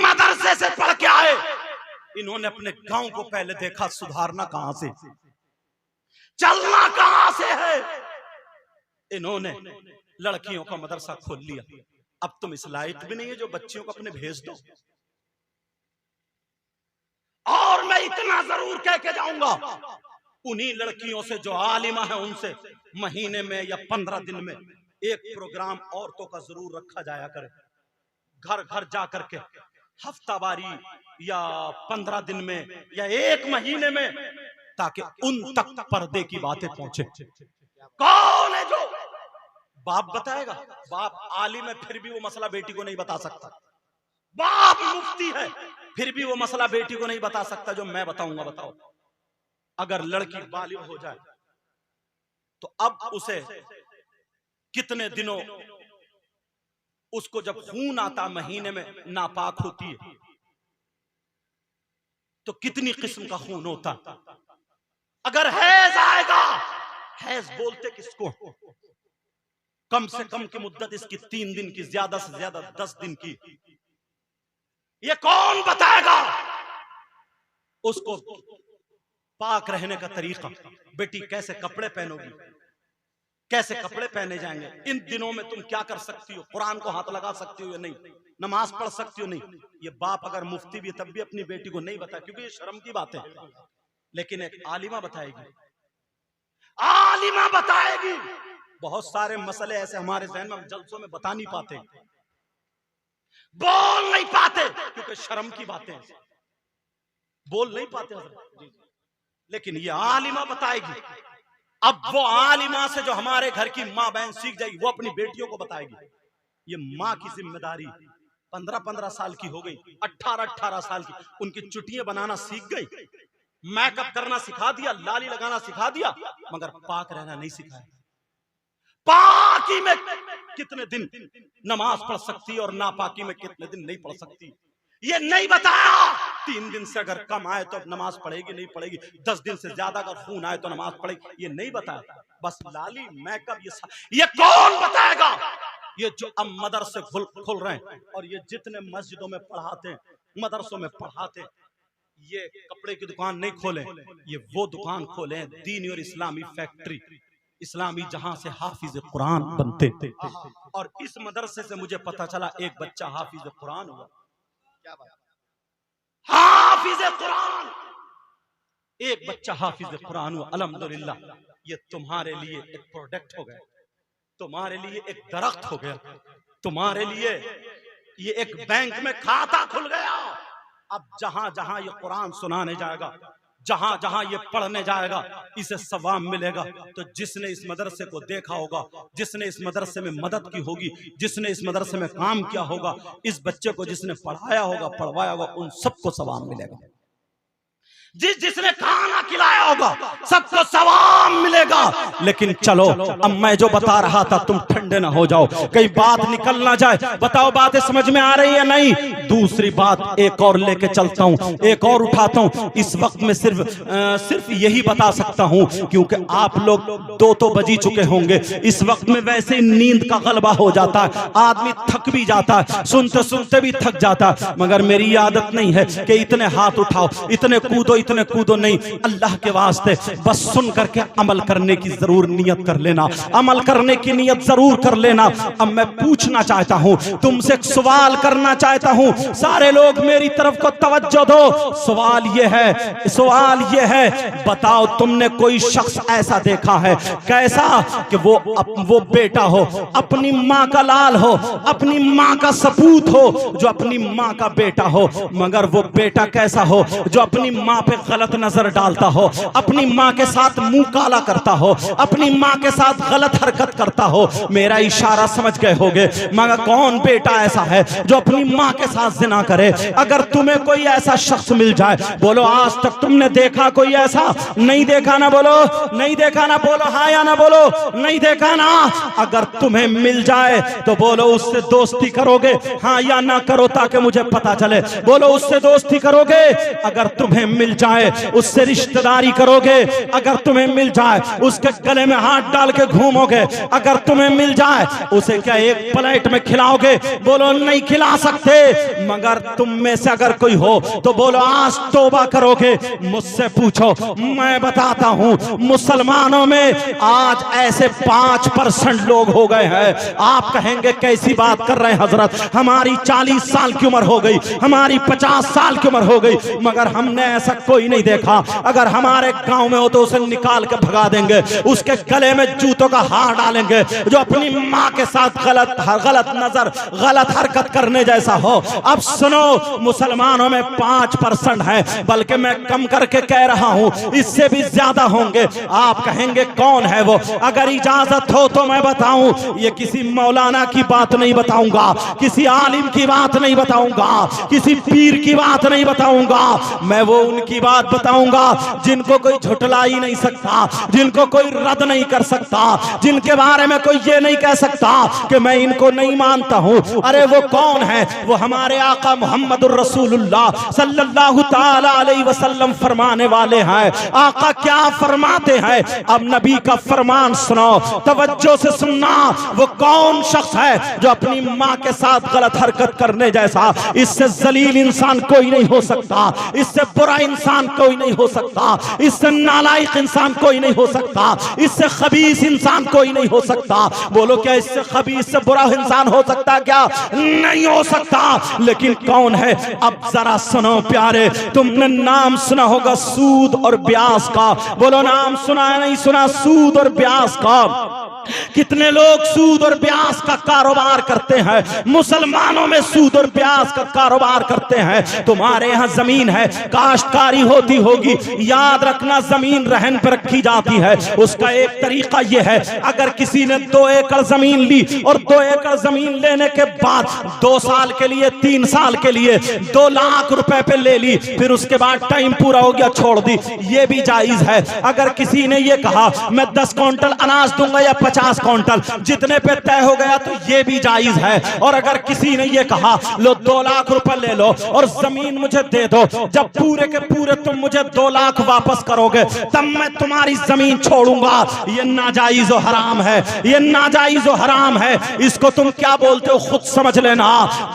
मदरसे से पढ़ के आए। इन्होंने अपने गांव को पहले देखा, सुधारना कहां से, चलना कहां से है। इन्होंने लड़कियों का मदरसा खोल लिया। अब तुम इस लायक भी नहीं है जो बच्चियों को अपने भेज दो। और मैं इतना जरूर कह के जाऊंगा, उन्हीं लड़कियों से जो आलिमा है उनसे महीने में या 15 दिन में एक प्रोग्राम औरतों का जरूर रखा जाया करे, घर घर जा करके हफ्तावारी या 15 दिन में या एक महीने में, ताकि उन तक पर्दे की बातें पहुंचे। कौन है जो बाप बताएगा? बाप आलिम है फिर भी वो मसला बेटी को नहीं बता सकता, बाप मुफ्ती है फिर भी वो मसला बेटी को नहीं बता सकता जो मैं बताऊंगा। बताओ, अगर लड़की बालिग हो जाए तो अब उसे कितने दिनों उसको जब खून आता महीने में नापाक होती है, तो कितनी किस्म का खून होता। अगर हैज आएगा, हैज बोलते किसको, कम से कम की मुद्दत इसकी 3 दिन की, ज्यादा से ज्यादा 10 दिन की। ये कौन बताएगा उसको पाक रहने का तरीका? बेटी कैसे कपड़े पहनोगी, कैसे कपड़े पहने जाएंगे, इन दिनों में तुम क्या कर सकती हो, कुरान को हाथ लगा सकती हो या नहीं, नमाज पढ़ सकती हो नहीं। ये बाप अगर मुफ्ती भी तब भी अपनी बेटी को नहीं बताए, क्योंकि ये शर्म की बात है। लेकिन एक आलिमा बताएगी, आलिमा बताएगी। बहुत सारे मसले ऐसे हमारे ज़हन में हम जलसों में बता नहीं पाते, बोल नहीं पाते, क्योंकि शर्म की बातें बोल नहीं पाते। लेकिन ये आलिमा बताएगी। अब वो आलिमा से जो हमारे घर की माँ बहन सीख जाएगी, वो अपनी बेटियों को बताएगी। ये माँ की जिम्मेदारी। 15-15 साल की हो गई, 18-18 साल की, उनकी चुटियां बनाना सीख गई, मेकअप करना सिखा दिया, लाली लगाना सिखा दिया, मगर पाक रहना नहीं सिखाया। पाकी में कितने दिन नमाज पढ़ सकती और नापाकी में कितने दिन नहीं पढ़ सकती, ये नहीं बताया। 3 दिन से अगर कम आए तो नमाज पढ़ेगी नहीं पढ़ेगी, 10 दिन से ज्यादा अगर खून आए तो नमाज पढ़ेगी, ये नहीं बताया। बस लाली मेकअप ये कौन बताएगा? ये जो अब मदरसे खुल रहे हैं और ये जितने मस्जिदों में पढ़ाते हैं, मदरसों में पढ़ाते हैं, ये कपड़े की दुकान नहीं खोले, ये वो दुकान खोले दीनी और इस्लामी फैक्ट्री, इस्लामी, जहां से हाफिज कुरान बनते थे। और इस मदरसे से मुझे पता चला एक बच्चा हाफिज कुरान हुआ। क्या बात? हाफिज कुरान, एक बच्चा हाफिज कुरान हुआ। अल्हम्दुलिल्लाह, ये तुम्हारे लिए एक प्रोडक्ट हो गया, तुम्हारे लिए एक दरख्त हो गया, तुम्हारे लिए ये एक बैंक में खाता खुल गया। अब जहां जहां ये कुरान सुनाने जाएगा, जहां जहां ये पढ़ने जाएगा, इसे सवाब मिलेगा। तो जिसने इस मदरसे को देखा होगा, जिसने इस मदरसे में मदद की होगी, जिसने इस मदरसे में काम किया होगा, इस बच्चे को जिसने पढ़ाया होगा, पढ़वाया होगा, उन सबको सवाब मिलेगा। जिसने खाना खिलाया होगा, सबको सवाब मिलेगा। लेकिन चलो, अब मैं जो बता रहा था तुम ठंडे ना हो जाओ, कहीं बात निकल ना जाए। बताओ बातें समझ में आ रही है नहीं? दूसरी बात एक और लेके चलता हूं, एक और उठाता हूं। इस वक्त में सिर्फ यही बता सकता हूं, क्योंकि आप लोग 2 तो बजी चुके होंगे। इस वक्त में वैसे नींद का गलबा हो जाता है, आदमी थक भी जाता है, सुनते सुनते भी थक जाता है। मगर मेरी आदत नहीं है कि इतने हाथ उठाओ, इतने कूदो, इतने कूदो नहीं। अल्लाह के वास्ते बस सुन करके अमल करने की जरूर नियत कर लेना, अमल करने की नियत जरूर कर लेना। अब मैं पूछना चाहता हूं, तुमसे एक सवाल करना चाहता हूं, सारे लोग मेरी तरफ को तवज्जो दो। सवाल ये है, बताओ तुमने कोई शख्स ऐसा देखा है, कैसा कि वो बेटा हो, अपनी माँ का लाल हो, अपनी माँ का सपूत हो, जो अपनी माँ का बेटा हो, मगर वो बेटा कैसा हो, जो अपनी माँ पे गलत नजर डालता हो, अपनी माँ के साथ मुंह काला करता हो, अपनी माँ के साथ गलत हरकत करता हो। मेरा इशारा समझ गए होगे, मगर कौन बेटा ऐसा है जो अपनी माँ के साथ जिना करे? अगर तुम्हें कोई ऐसा शख्स मिल जाए, बोलो आज तक तुमने देखा कोई ऐसा? नहीं देखा ना बोलो, नहीं देखा ना बोलो, हाँ या ना बोलो, नहीं देखा ना। अगर तुम्हें मिल जाए तो बोलो उससे दोस्ती करोगे, हाँ या ना करो, ताकि मुझे पता चले। बोलो उससे दोस्ती करोगे? अगर तुम्हें मिल जाए उससे रिश्तेदारी करोगे? अगर तुम्हें मिल जाए उसके गले में हाथ डाल के घूमोगे? अगर तुम्हें मिल जाए उसे क्या एक प्लेट में खिलाओगे? बोलो नहीं खिला सकते। मगर तुम में से अगर कोई हो तो बोलो आज तौबा करोगे? मुझसे पूछो, मैं बताता हूं, मुसलमानों में आज ऐसे 5% लोग हो गए हैं। आप कहेंगे कैसी बात कर रहे हैं हजरत, हमारी 40 साल की उम्र हो गई, हमारी 50 साल की उम्र हो गई, मगर हमने ऐसा कोई नहीं देखा। अगर हमारे गांव में हो तो उसे निकाल के भगा देंगे, उसके गले में जूतों का हार डालेंगे। जो अपनी माँ के साथ गलत नजर, गलत हरकत करने जैसा हो, अब सुनो, मुसलमानों में 5% है, बल्कि मैं कम करके कह रहा हूं इससे भी ज्यादा होंगे। आप कहेंगे कौन है वो? अगर इजाजत हो तो मैं बताऊं। ये किसी मौलाना की बात नहीं बताऊंगा, किसी आलिम की बात नहीं बताऊंगा, किसी पीर की बात नहीं बताऊंगा। मैं वो उनकी बात बताऊंगा जिनको कोई झुठला ही नहीं सकता, जिनको कोई रद्द नहीं कर सकता, जिनके बारे में कोई ये नहीं कह सकता कि मैं इनको नहीं मानता हूं। अरे वो कौन है? वो हमारे आका मुहम्मदुर रसूलुल्लाह सल्लल्लाहु ताला अलैहि वसल्लम फरमाने वाले हैं। आका क्या फरमाते हैं? अब नबी का फरमान सुनो, तवज्जो से सुनना। वो कौन शख्स है जो अपनी माँ के साथ गलत हरकत करने जैसा, इससे जलील इंसान कोई नहीं हो सकता, इससे बुरा इंसान कोई नहीं हो सकता, इससे नालायक इंसान कोई नहीं हो सकता, इससे खबीस इंसान कोई नहीं हो सकता। बोलो क्या इससे खबीस से बुरा इंसान हो सकता? क्या नहीं हो सकता। लेकिन कौन है? अब जरा सुनो प्यारे, तुमने नाम सुना होगा सूद और ब्याज का। बोलो नाम सुना है नहीं सुना? सूद और ब्याज का। कितने लोग सूद और ब्याज का कारोबार करते हैं? मुसलमानों में सूद और ब्याज का कारोबार करते हैं। तुम्हारे यहाँ जमीन है, काश्तकारी होती होगी, याद रखना जमीन रहन पर रखी जाती है। उसका एक तरीका यह है, अगर किसी ने 2 एकड़ जमीन ली और 2 एकड़ जमीन लेने के बाद 2 साल के लिए 3 साल के लिए 2 लाख रुपए पे ले ली, फिर उसके बाद टाइम पूरा हो गया छोड़ दी, ये भी जायज है। अगर किसी ने ये कहा मैं 10 क्विंटल अनाज दूंगा या 50 क्विंटल, जितने पे तय हो गया तो ये भी जायज है। और अगर किसी ने ये कहा लो 2 लाख रुपए ले लो और जमीन मुझे दे दो, जब पूरे के पूरे तुम मुझे 2 लाख वापस करोगे तब मैं तुम्हारी जमीन छोड़ूंगा, ये नाजायज और हराम है, ये नाजायज और हराम है। इसको तुम क्या बोलते हो खुद समझ लेना।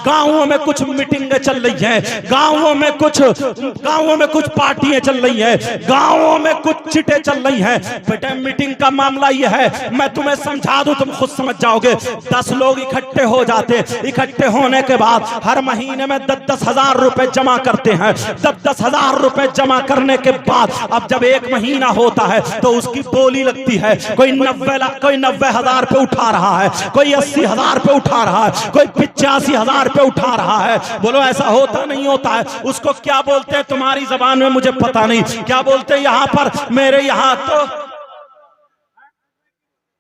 गांवों में कुछ मीटिंगें चल रही हैं, गांवों में कुछ पार्टियां चल रही हैं, गांवों में कुछ चिटे चल रही हैं। बेटा मीटिंग का मामला यह है, मैं तुम्हें समझा दूं तुम खुद समझ जाओगे। 10 लोग इकट्ठे हो जाते, इकट्ठे होने के बाद हर महीने में 10-10 हजार रुपए जमा करते हैं। 10-10 हजार रुपए जमा करने के बाद अब जब 1 महीना होता है तो उसकी बोली लगती है। कोई 90 हजार पे उठा रहा है, कोई 80 हजार पे उठा रहा है, कोई 85 हजार पे उठा रहा है। बोलो ऐसा होता नहीं होता है? उसको क्या बोलते हैं तुम्हारी जबान में मुझे पता नहीं, क्या बोलते हैं यहाँ पर? मेरे यहाँ तो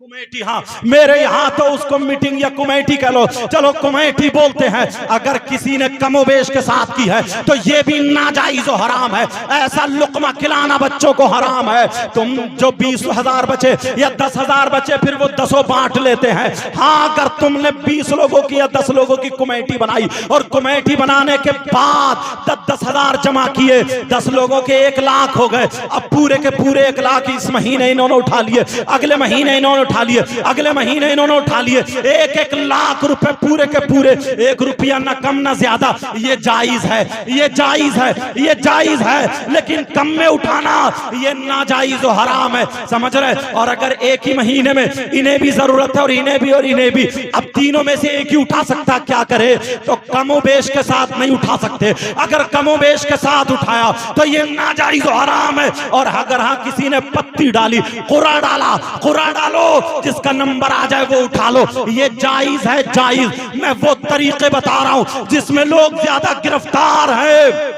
कमेटी, हाँ मेरे यहाँ तो उसको मीटिंग या कमेटी कह लो, चलो कमेटी बोलते हैं। अगर किसी ने कमोबेश के साथ की है तो ये भी नाजायज और हराम है। ऐसा लुकमा खिलाना बच्चों को हराम है। तुम जो 20 हजार बचे या 10 हजार बचे फिर वो 10 बांट लेते हैं। हाँ अगर तुमने 20 लोगों की या 10 लोगों की कमेटी बनाई और कमेटी बनाने के बाद 10-10 हजार जमा किए, 10 लोगों के 1 लाख हो गए। अब पूरे के पूरे 1 लाख इस महीने इन्होंने उठा लिए, अगले महीने इन्होंने उठा लिए, अगले महीने इन्होंने उठा लिए। 1-1 लाख रुपए पूरे के पूरे, 1 रुपया ना कम ना ज्यादा। ये जायज है, ये जायज है, ये जायज है। लेकिन कम में उठाना ये नाजायज और हराम है, समझ रहे? और अगर एक ही महीने में इन्हें भी जरूरत है और इन्हें भी और इन्हें भी, अब तीनों में से एक ही उठा सकता, क्या करे? तो कमोबेश के साथ नहीं उठा सकते। अगर कमोबेश के साथ उठाया तो ये नाजायज और हराम है। और अगर हाँ किसी ने पत्ती डाली, कुरा डाला, कुरा डालो, जिसका नंबर आ जाए वो उठा लो, ये जायज है, जायज। मैं वो तरीके बता रहा हूं जिसमें लोग ज्यादा गिरफ्तार हैं।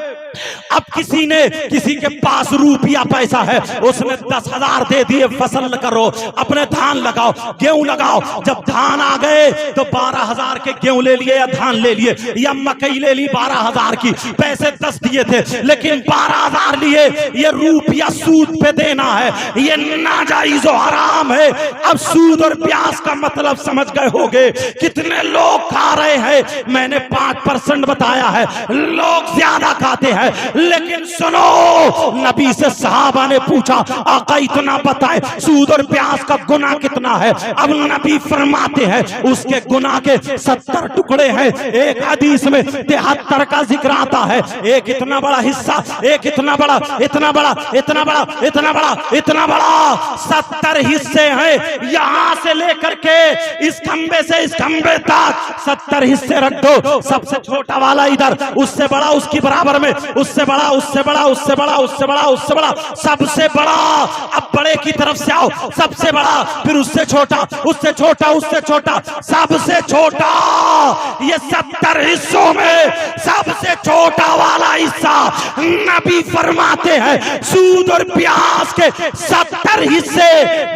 अब किसी ने, किसी के पास रुपया पैसा है, उसने 10 हजार दे दिए, फसल करो, अपने धान लगाओ, गेहूं लगाओ। जब धान आ गए तो 12 हजार के गेहूं ले लिए या धान ले लिए या मकई ले ली 12 हजार की, पैसे 10 दिए थे लेकिन 12 हजार लिए। ये रुपया सूद पे देना है, ये नाजायज और हराम है। अब सूद और ब्याज का मतलब समझ गए होगे कितने लोग खा रहे हैं। मैंने 5% बताया है, लोग ज्यादा खाते हैं। लेकिन सुनो, नबी से सहाबा ने पूछा आका इतना बताए सूद और ब्याज का गुनाह कितना है? अब नबी फरमाते हैं उसके गुनाह के 70 टुकड़े हैं। एक हदीस में 73 का जिक्र आता है। एक इतना बड़ा हिस्सा, एक इतना बड़ा, इतना बड़ा, इतना बड़ा, इतना बड़ा, इतना बड़ा, 70 हिस्से हैं। यहां से लेकर के इस खंबे से इस खंबे तक 70 हिस्से रख दो। सबसे छोटा वाला इधर, उससे बड़ा उसकी बराबर में, उससे बड़ा, उससे बड़ा, उससे बड़ा, उससे बड़ा, उससे बड़ा, सबसे बड़ा। अब बड़े की तरफ से आओ, सबसे बड़ा, फिर उससे छोटा, उससे छोटा, उससे छोटा, सबसे छोटा। ये 70 हिस्सों में सबसे छोटा वाला हिस्सा नबी फरमाते हैं सूद और प्याज के 70 हिस्से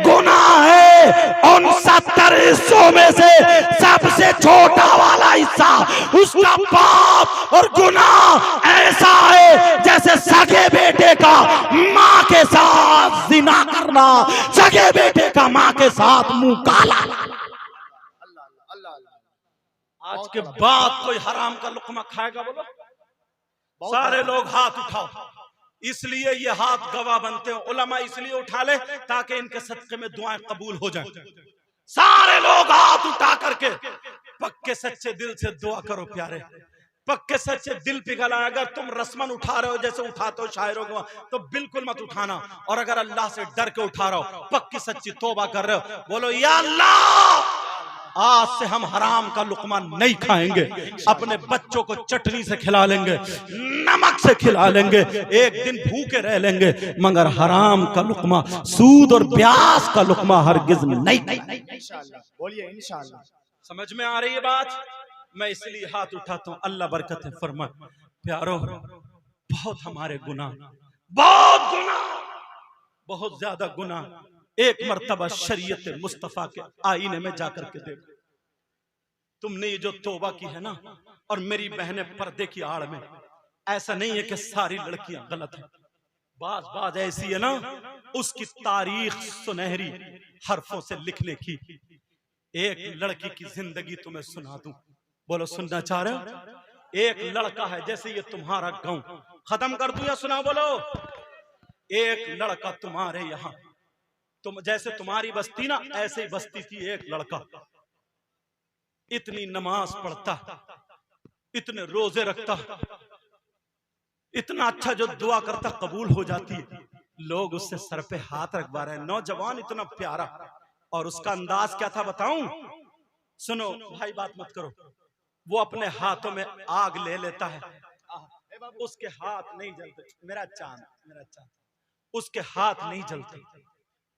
गुनाह है। उन 70 हिस्सों में से सबसे छोटा वाला हिस्सा उसका पाप और गुनाह ऐसा है जैसे सगे बेटे का मां के साथ जिना करना, सगे बेटे का मां के साथ मुंह काला। आज के बाद कोई हराम का लुकमा खाएगा बोलो? सारे लोग हाथ उठाओ। इसलिए ये हाथ गवाह बनते हैं, उलमा इसलिए उठा ले ताकि इनके सदके में दुआएं कबूल हो जाएं। सारे लोग हाथ उठा करके पक्के सच्चे दिल से दुआ करो प्यारे, पक्के सच्चे दिल पिघला। अगर तुम रस्मन उठा रहे हो जैसे उठाते हो शायरों को, तो बिल्कुल मत उठाना। और अगर अल्लाह से डर के उठा रहे हो, पक्की सच्ची तौबा कर रहे हो, बोलो या अल्लाह आज से हम हराम का लुकमा नहीं खाएंगे, अपने बच्चों को चटनी से खिला लेंगे, नमक से खिला लेंगे, एक दिन भूखे रह लेंगे, मगर हराम का लुकमा, सूद और प्याज का लुकमा हरगिज नहीं। बोलिए इंशाअल्लाह। समझ में आ रही है बात? मैं इसलिए हाथ उठाता हूं, अल्लाह बरकत फरमाए। प्यारो, बहुत हमारे गुनाह, बहुत गुनाह, बहुत ज्यादा गुनाह। एक मर्तबा शरीयत मुस्तफा के आईने में जाकर के देखो, तुमने ये जो तौबा की है ना, और मेरी बहनें पर्दे की आड़ में, ऐसा नहीं है कि सारी लड़कियां गलत हैं, बाज ऐसी है ना, उसकी तारीख सुनहरी हरफों से लिखने की। एक लड़की की जिंदगी तुम्हें सुना दूं, बोलो सुनना चाह रहे हो? एक लड़का है, जैसे ये तुम्हारा गांव, खत्म कर दूं या सुना? बोलो। एक लड़का तुम्हारे यहाँ, तुम जैसे तुम्हारी बस्ती ना, ऐसे ही बस्ती थी एक लड़का, इतनी नमाज पढ़ता, इतने रोजे रखता, इतना अच्छा जो दुआ करता कबूल हो जाती, लोग उससे सर पे हाथ रखवा रहे हैं। नौजवान इतना प्यारा, और उसका अंदाज क्या था बताऊं? सुनो भाई, बात मत करो। वो अपने हाथों में आग ले लेता है, उसके हाथ नहीं जलते, मेरा चांद, मेरा चांद, उसके हाथ नहीं जलते,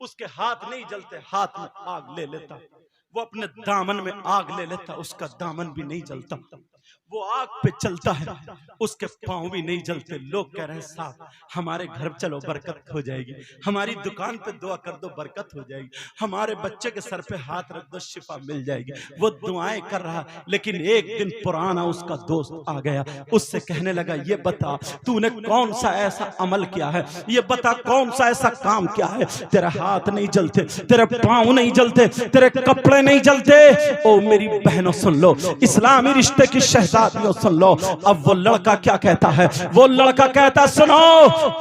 उसके हाथ नहीं जलते, हाथ में आग ले लेता। वो अपने दामन में आग ले लेता, उसका दामन भी नहीं जलता। वो आग पे चलता है, उसके पांव भी नहीं जलते। लोग कह रहे हैं साहब हमारे घर चलो बरकत हो जाएगी, हमारी दुकान पे दुआ कर दो बरकत हो जाएगी, हमारे बच्चे के सर पे हाथ रख दो शिफा मिल जाएगी। वो दुआएं कर रहा, लेकिन एक दिन पुराना उसका दोस्त आ गया, उससे कहने लगा ये बता तूने कौन सा ऐसा अमल किया है, ये बता कौन सा ऐसा काम किया है, तेरे हाथ नहीं जलते, तेरे पांव नहीं जलते, तेरे कपड़े नहीं जलते। ओ मेरी बहनों सुन लो, इस्लामी रिश्ते की शहजादियों सुन लो। अब वो लड़का क्या कहता है? वो लड़का कहता है सुनो,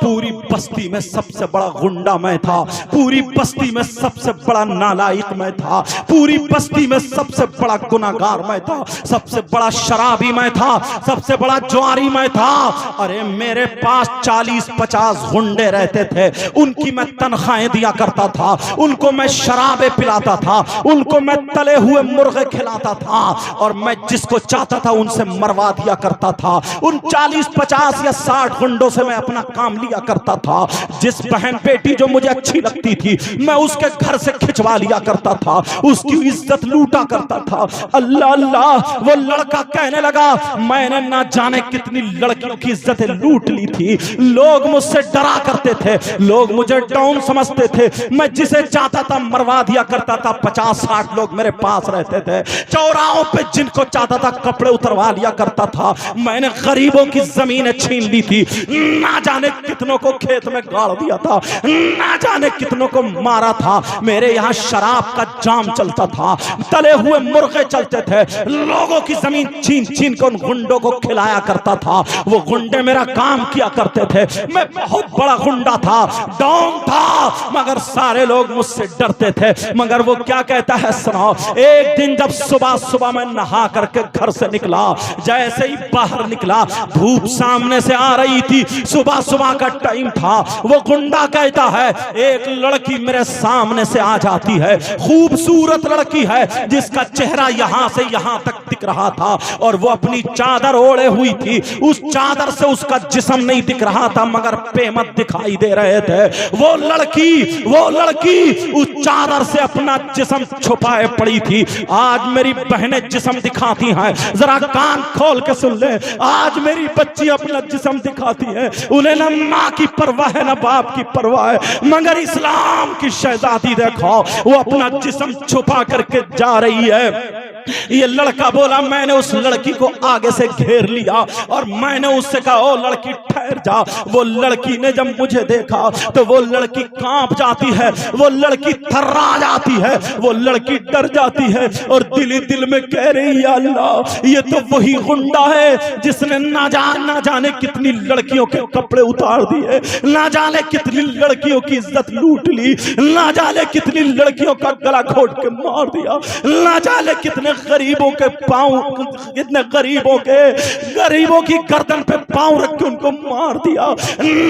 पूरी बस्ती में सबसे बड़ा गुंडा मैं था, पूरी बस्ती में सबसे बड़ा नालायक मैं था, पूरी बस्ती में सबसे बड़ा गुनाहगार मैं था, सबसे बड़ा शराबी मैं था, सबसे बड़ा जुआरी मैं था। अरे मेरे पास 40-50 गुंडे रहते थे, उनकी मैं तनख्वाहें दिया करता था, उनको मैं शराबे पिलाता था, उनको मैं तले हुए मुर्गे खिलाता था, और मैं जिसको चाहता था उनसे मरवा दिया करता था। उन 40-50 या 60 गुंडों से मैं अपना काम लिया करता था। जिस बहन बेटी जो मुझे अच्छी लगती थी, मैं उसके घर से खिंचवा लिया करता था, उसकी इज्जत लूटा करता था। अल्लाह अल्लाह, वो लड़का कहने लगा मैंने ना जाने कितनी लड़कियों की इज्जतें लूट ली थी। लोग मुझसे डरा करते थे, लोग मुझे डाउन समझते थे, मैं जिसे चाहता था मरवा दिया करता था। 50-60 लोग मेरे पास रहते थे, चौराहों पे जिनको चाहता था कपड़े उतरवा लिया करता था। मैंने गरीबों की जमीनें छीन ली थी, ना जाने कितनों को खेत में गाड़ दिया था, ना जाने कितनों को मारा था। मेरे यहाँ शराब का जाम चलता था, तले हुए मुर्गे चलते थे, लोगों की जमीन छीन छीन कर उन गुंडों को खिलाया करता था। वो गुंडे मेरा काम किया करते थे, मैं बहुत बड़ा गुंडा था, डॉन था, मगर सारे लोग मुझसे डरते थे। मगर वो क्या कहता है सुनाओ। एक दिन जब सुबह सुबह मैं नहा करके घर से निकला, जैसे ही बाहर निकला धूप सामने से आ रही थी, सुबह सुबह का टाइम था। वो गुंडा कहता है एक लड़की मेरे सामने से आ जाती है, खूबसूरत लड़की है जिसका चेहरा यहां से यहां तक दिख रहा था और वो अपनी चादर ओढ़े हुई थी। उस चादर से उसका जिस्म नहीं दिख रहा था मगर पेमत दिखाई दे रहे थे। वो लड़की उस चादर से अपना जिस्म छुपाए पड़ी थी। आज मेरी बहनें जिस्म दिखाती हैं, जरा कान खोल के सुन ले। आज मेरी बच्ची अपना जिस्म दिखाती है, उन्हें ना माँ की परवाह है ना बाप की परवाह है, मगर इस्लाम की शहजादी देखो वो अपना जिस्म छुपा करके जा रही है। ये लड़का बोला, मैंने उस लड़की को आगे से घेर लिया और मैंने उससे कहा ओ लड़की ठहर जा। वो लड़की ने जब मुझे देखा तो वो लड़की कांप जाती है, वो लड़की थर्रा जाती है, वो लड़की डर जाती है और दिल ही दिल में कह रही है अल्लाह ये तो वही गुंडा है जिसने ना जाने कितनी लड़कियों के कपड़े उतार दिए, ना जाने कितनी लड़कियों की इज्जत लूट ली, ना जाने कितनी लड़कियों का गला घोट के मार दिया, ना जाने कितने गरीबों के पांव, कितने गरीबों की गर्दन पे पांव रख के उनको मार दिया,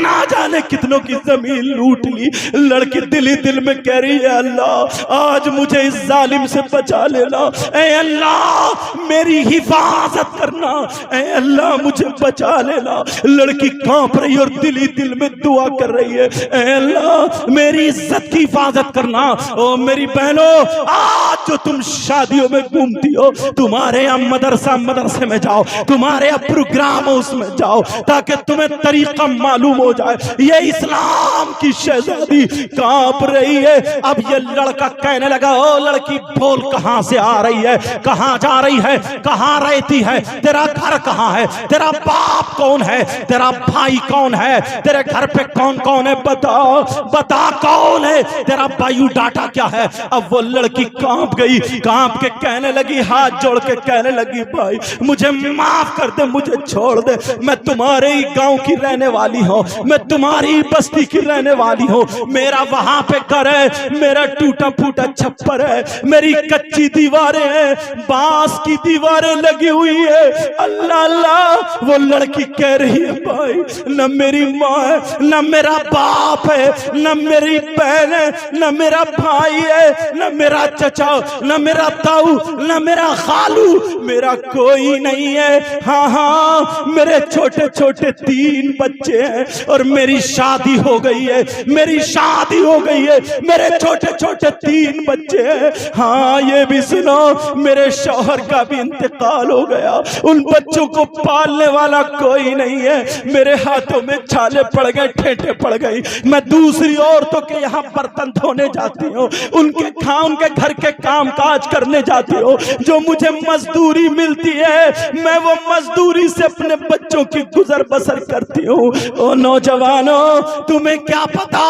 ना जाने कितनों की जमीन लूट ली। लड़की दिल ही दिल में कह रही है अल्लाह आज मुझे इस जालिम से बचा लेना, ऐ अल्लाह मेरी हिफाजत करना, ऐ अल्लाह मुझे बचा लेना। लड़की कांप रही और दिल ही दिल में दुआ कर रही है, ऐ अल्लाह मेरी इज्जत की हिफाजत करना। ओ मेरी बहनों, आज जो तुम शादियों में घूमती हो, तुम्हारे यहाँ मदरसे में जाओ, तुम्हारे यहाँ प्रोग्राम उसमें जाओ ताकि तुम्हें तरीका मालूम हो जाए। ये इस्लाम की शहजादी कांप रही है। अब ये लड़का कहने लगा ओ लड़की बोल कहां से आ रही है, कहां जा रही है, कहां रहती है, तेरा घर कहां है, तेरा बाप कौन है, तेरा भाई कौन है, तेरे घर पे कौन कौन है, बता कौन है, तेरा बायोडाटा क्या है। अब वो लड़की कांप गई, कांप के कहने लगी, हाथ जोड़ के कहने लगी भाई मुझे माफ कर दे, मुझे छोड़ दे, मैं तुम्हारे ही गांव की रहने वाली हूं, मैं तुम्हारी बस्ती की रहने वाली हूं, मेरा वहां पे घर है, मेरा टूटा फूटा छप्पर है, मेरी कच्ची दीवारें हैं, बांस की दीवारें लगी हुई है। अल्लाह अल्लाह वो लड़की कह रही है भाई न मेरी माँ है, न मेरा बाप है, न मेरी बहन है, न मेरा भाई है, न मेरा चचा, न मेरा ताऊ, न मेरा खालू, मेरा कोई नहीं है। हाँ मेरे छोटे छोटे 3 बच्चे हैं और मेरी शादी हो गई है, मेरी शादी हो गई है, मेरे छोटे छोटे 3 बच्चे हैं। हाँ ये भी सुनो मेरे शौहर का भी इंतकाल हो गया, उन बच्चों को पालने वाला कोई नहीं है, मेरे हाथों में छाले पड़ गए, ठेठे पड़ गई, मैं दूसरी औरतों के यहाँ बर्तन धोने जाती हूँ, उनके घर के काम काज करने जाती हूँ, जो मुझे मजदूरी मिलती है मैं वो मजदूरी से अपने बच्चों की गुजर बसर करती हूँ। ओ नौजवानों तुम्हें क्या पता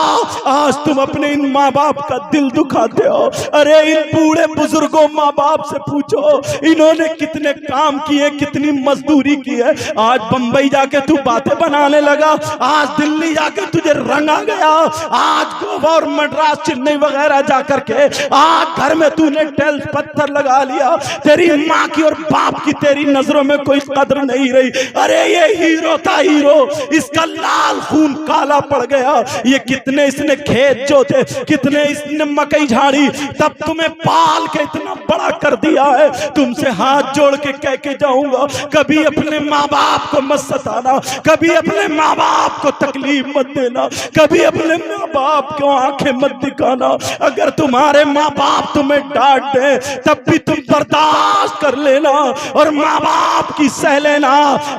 आज तुम अपने इन माँ बाप का दिल दुखाते हो। अरे इन बूढ़े बुजुर्गों माँ बाप से पूछो इन्होंने कितने काम किए, कितनी मजदूरी की है। आज बंबई जाके तू बातें बनाने लगा, आज दिल्ली जाके तुझे रंग आ गया, आज गोवा और मद्रास चेन्नई वगैरह जाकर के आज घर में तूने टेल पत्थर लगा लिया, तेरी माँ की और बाप की तेरी नजरों में कोई कदर नहीं रही। अरे ये हीरो था हीरो, इसका लाल खून काला पड़ गया, ये कितने इसने खेत जोते, कितने इसने मकई झाड़ी, तब तुम्हें पाल के इतना बड़ा कर दिया है। तुमसे हाथ जोड़ के कह के जाऊंगा कभी अपने माँ बाप को मत सताना, कभी अपने माँ बाप को तकलीफ मत देना, कभी अपने माँ बाप को आंखें मत दिखाना। अगर तुम्हारे माँ बाप तुम्हें डांट दे तब भी तुम बर्दाश्त कर लेना और माँ बाप की सह लेना,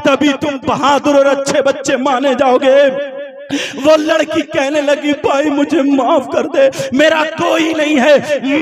तभी तुम बहादुर और अच्छे बच्चे माने जाओगे। वो लड़की कहने लगी भाई मुझे माफ कर दे, मेरा कोई नहीं है,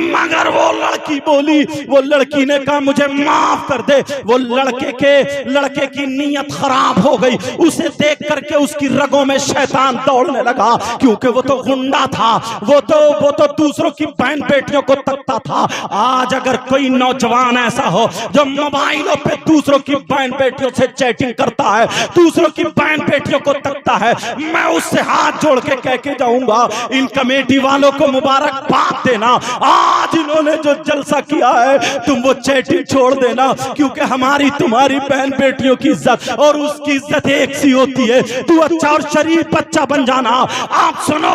मगर वो लड़की बोली, वो लड़की ने कहा मुझे माफ कर दे। वो लड़के की नीयत खराब हो गई, उसे देख करके उसकी रगों में शैतान दौड़ने लगा, क्योंकि वो तो गुंडा था, वो तो दूसरों की बहन बेटियों को तकता था। आज अगर कोई नौजवान ऐसा हो जो मोबाइलों पे दूसरों की बहन बेटियों से चैटिंग करता है, दूसरों की बहन बेटियों को तकता है, मैं उससे हाथ जोड़ के कह के जाऊंगा, इन कमेटी वालों को मुबारकबाद देना, आज इन्होंने जो जलसा किया है तुम वो चैटिंग छोड़ देना, क्योंकि हमारी तुम्हारी बहन बेटियों की इज्जत और उसकी इज्जत एक सी होती है। तू अच्छा और शरीफ बच्चा बन जाना। आप सुनो,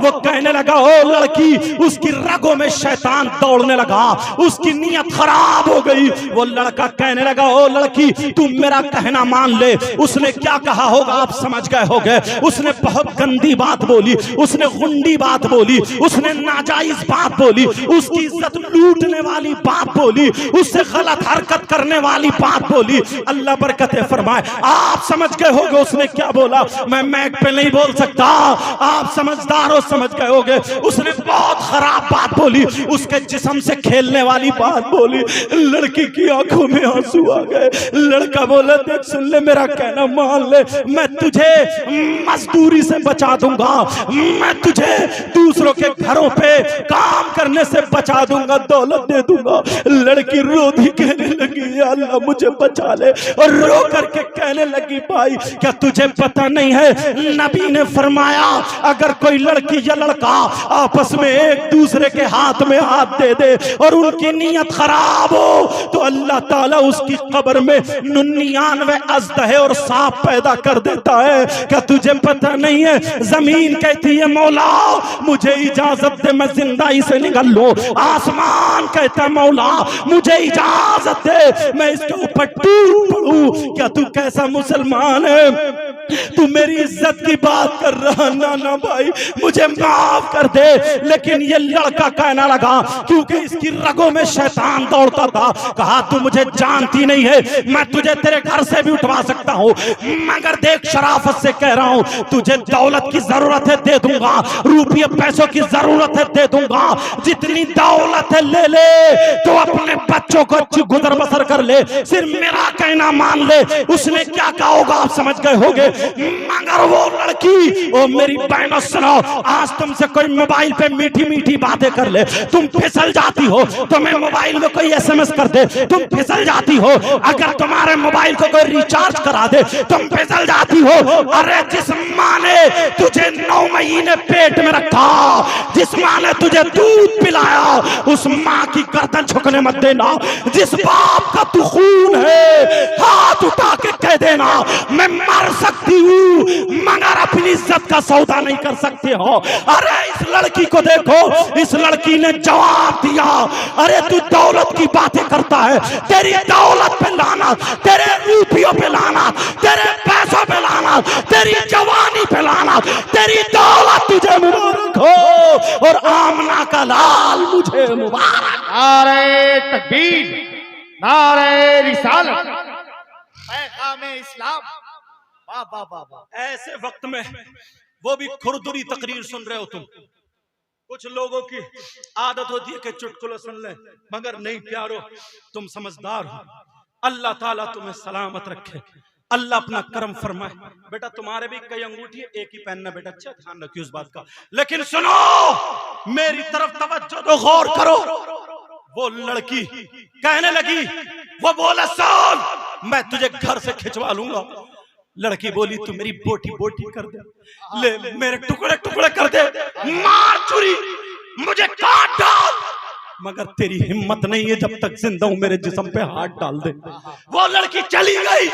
वो कहने लगा ओ लड़की, उसकी रगों में शैतान दौड़ने लगा, उसकी नीयत खराब हो गई। वो लड़का कहने लगा ओ लड़की, तुम मेरा कहना मान ले। उसने क्या कहा होगा आप समझ गए होगे। उसने बहुत गंदी बात बोली, उसने गुंडी बात बोली, उसने नाजायज बात बोली, उसकी इज्जत लूटने वाली बात बोली, उससे गलत हरकत करने वाली बात बोली। अल्लाह बरकतें फरमाए। आप समझ गए होगे उसने क्या बोला। मैं मैक पे नहीं बोल सकता, आप समझदार हो, समझ गए होगे। उसने बहुत खराब बात बोली, उसके जिस्म से खेलने वाली बात बोली। लड़की की आंखों में आंसू आ गए। लड़का बोला देख सुन ले, मेरा कहना मान ले, मैं तुझे मजदूरी से बचा दूंगा, मैं तुझे दूसरों के घरों पे काम करने से बचा दूंगा, दौलत दे दूंगा। लड़की रोती कहने लगी या अल्लाह मुझे बचा ले, और रो करके कहने लगी भाई क्या तुझे पता नहीं है, नबी ने फरमाया अगर कोई लड़की या लड़का आपस में एक दूसरे के हाथ में हाथ दे दे और उनकी नीयत खराब हो तो अल्लाह ताला उसकी कब्र में 99 अजदहे और सांप पैदा कर देता है। क्या तुझे पता नहीं है। जमीन कहती है मौला मुझे इजाजत दे, मैं जिंदाई से निकल लूं। आसमान कहता है मौला मुझे इजाजत दे, मैं इसके ऊपर टूट पड़ूं। क्या तू कैसा मुसलमान है, तू मेरी इज्जत की बात कर रहा। ना ना भाई मुझे माफ कर दे। लेकिन ये लड़का कहना लगा, क्योंकि इसकी रगों में शैतान दौड़ता था, कहा तू मुझे जानती नहीं है, मैं तुझे तेरे घर से भी उठवा सकता हूँ, मगर देख शराफत से कह रहा हूँ तुझे दौलत की जरूरत है दे दूंगा, रुपये पैसों की जरूरत है दे दूंगा, जितनी दौलत है ले ले, तो अपने बच्चों को अच्छी गुजर बसर कर ले, सिर्फ मेरा कहना मान ले। उसने क्या कहा होगा आप समझ गए होगे। मगर वो लड़की, ओ मेरी बहनों सुनो, आज तुमसे कोई मोबाइल पे मीठी मीठी बातें कर ले, तुम फिसल जाती हो। तुम्हें मोबाइल में कोई एसएमएस कर दे, तुम फिसल जाती हो। अगर तुम्हारे मोबाइल को कोई रिचार्ज करा दे, तुम फिसल जाती हो। अरे जिस माँ ने तुझे 9 महीने पेट में रखा, जिस माँ ने तुझे दूध पिलाया, उस माँ की गर्दन झुकने मत देना। जिस बाप का तू खून है, हाथ उठा के कह देना मैं मर सकती हूँ मगर अपनी इज्जत का सौदा नहीं कर सकते हो। अरे इस लड़की को देखो, इस लड़की ने जवाब दिया, अरे तू दौलत की बातें करता है, तेरी दौलत पे लाना, तेरे रुपयों पे लाना, तेरे पैसों पे लाना, तेरी जवानी पे लाना, तेरी दौलत तुझे मुबारक हो और आमना का लाल मुझे मुबारक। नारे तकबीर, नारे रिसालत, पैगामे इस्लाम। वाह वाह वाह वाह। ऐसे वक्त में वो भी खुरदुरी तकरीर सुन रहे हो तुम। कुछ लोगों की आदत होती है कि चुटकुले सुन ले, मगर नहीं प्यारो तुम समझदार हो। अल्लाह ताला तुम्हें सलामत रखे, अल्लाह अपना करम फरमाए। बेटा तुम्हारे भी कई अंगूठी है, एक ही पहनना बेटा, अच्छा ध्यान रखिए उस बात का। लेकिन सुनो मेरी तरफ तवज्जो दो, गौर करो। वो लड़की कहने लगी, वो बोला सुन मैं तुझे घर से खिंचवा लूंगा। लड़की बोली तू मेरी बोटी बोटी कर दे, ले मेरे टुकड़े टुकड़े कर दे, मार चुरी, मुझे काट डाल, मगर तेरी हिम्मत नहीं है जब तक जिंदा हूं मेरे जिस्म पे हाथ डाल दे। वो लड़की चली गई।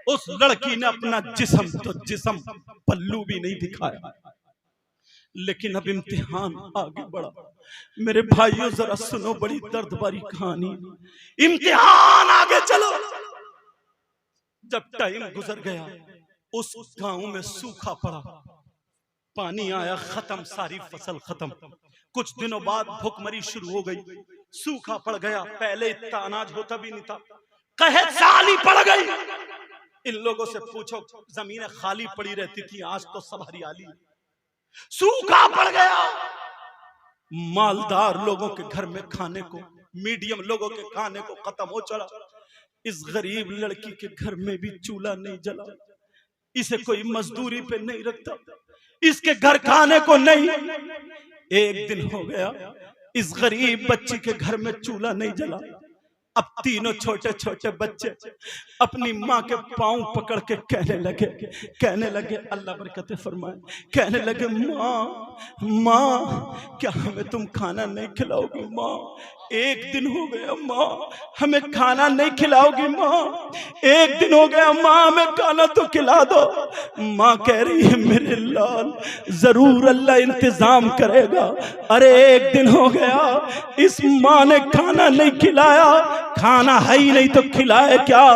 उस लड़की ने अपना जिस्म तो जिस्म पल्लू भी नहीं दिखाया। लेकिन अब इम्तिहान आगे बढ़ा। मेरे भाइयों जरा सुनो, बड़ी दर्द भरी कहानी। इम्तिहान आगे चलो। जब टाइम गुजर गया, उस गांव में सूखा पड़ा, पानी आया, खत्म, सारी फसल खत्म। कुछ दिनों बाद भूखमरी शुरू हो गई, सूखा पड़ गया। पहले इतना अनाज होता भी नहीं था, कहे साली पड़ गई। इन लोगों से पूछो, जमीनें खाली पड़ी रहती थी, आज तो सब हरियाली। सूखा पड़ गया। मालदार लोगों के घर में खाने को, मीडियम लोगों के खाने को खत्म हो चला। इस गरीब लड़की के घर में भी चूल्हा नहीं जला, इसे कोई मजदूरी पे नहीं रखता, इसके घर खाने को नहीं। एक दिन हो गया, इस गरीब बच्ची के घर में चूल्हा नहीं जला। अब तीनों छोटे छोटे बच्चे अपनी माँ के पांव पकड़ के कहने लगे अल्लाह बरकत फरमाए, कहने लगे माँ क्या हमें तुम खाना नहीं खिलाओगी? माँ एक दिन हो गया माँ हमें खाना नहीं खिलाओगी? माँ एक दिन हो गया माँ हमें खाना तो खिला दो। माँ कह रही है मेरे लाल जरूर अल्लाह इंतजाम करेगा। अरे एक दिन हो गया इस माँ ने खाना नहीं खिलाया, खाना है ही नहीं तो खिलाए क्या?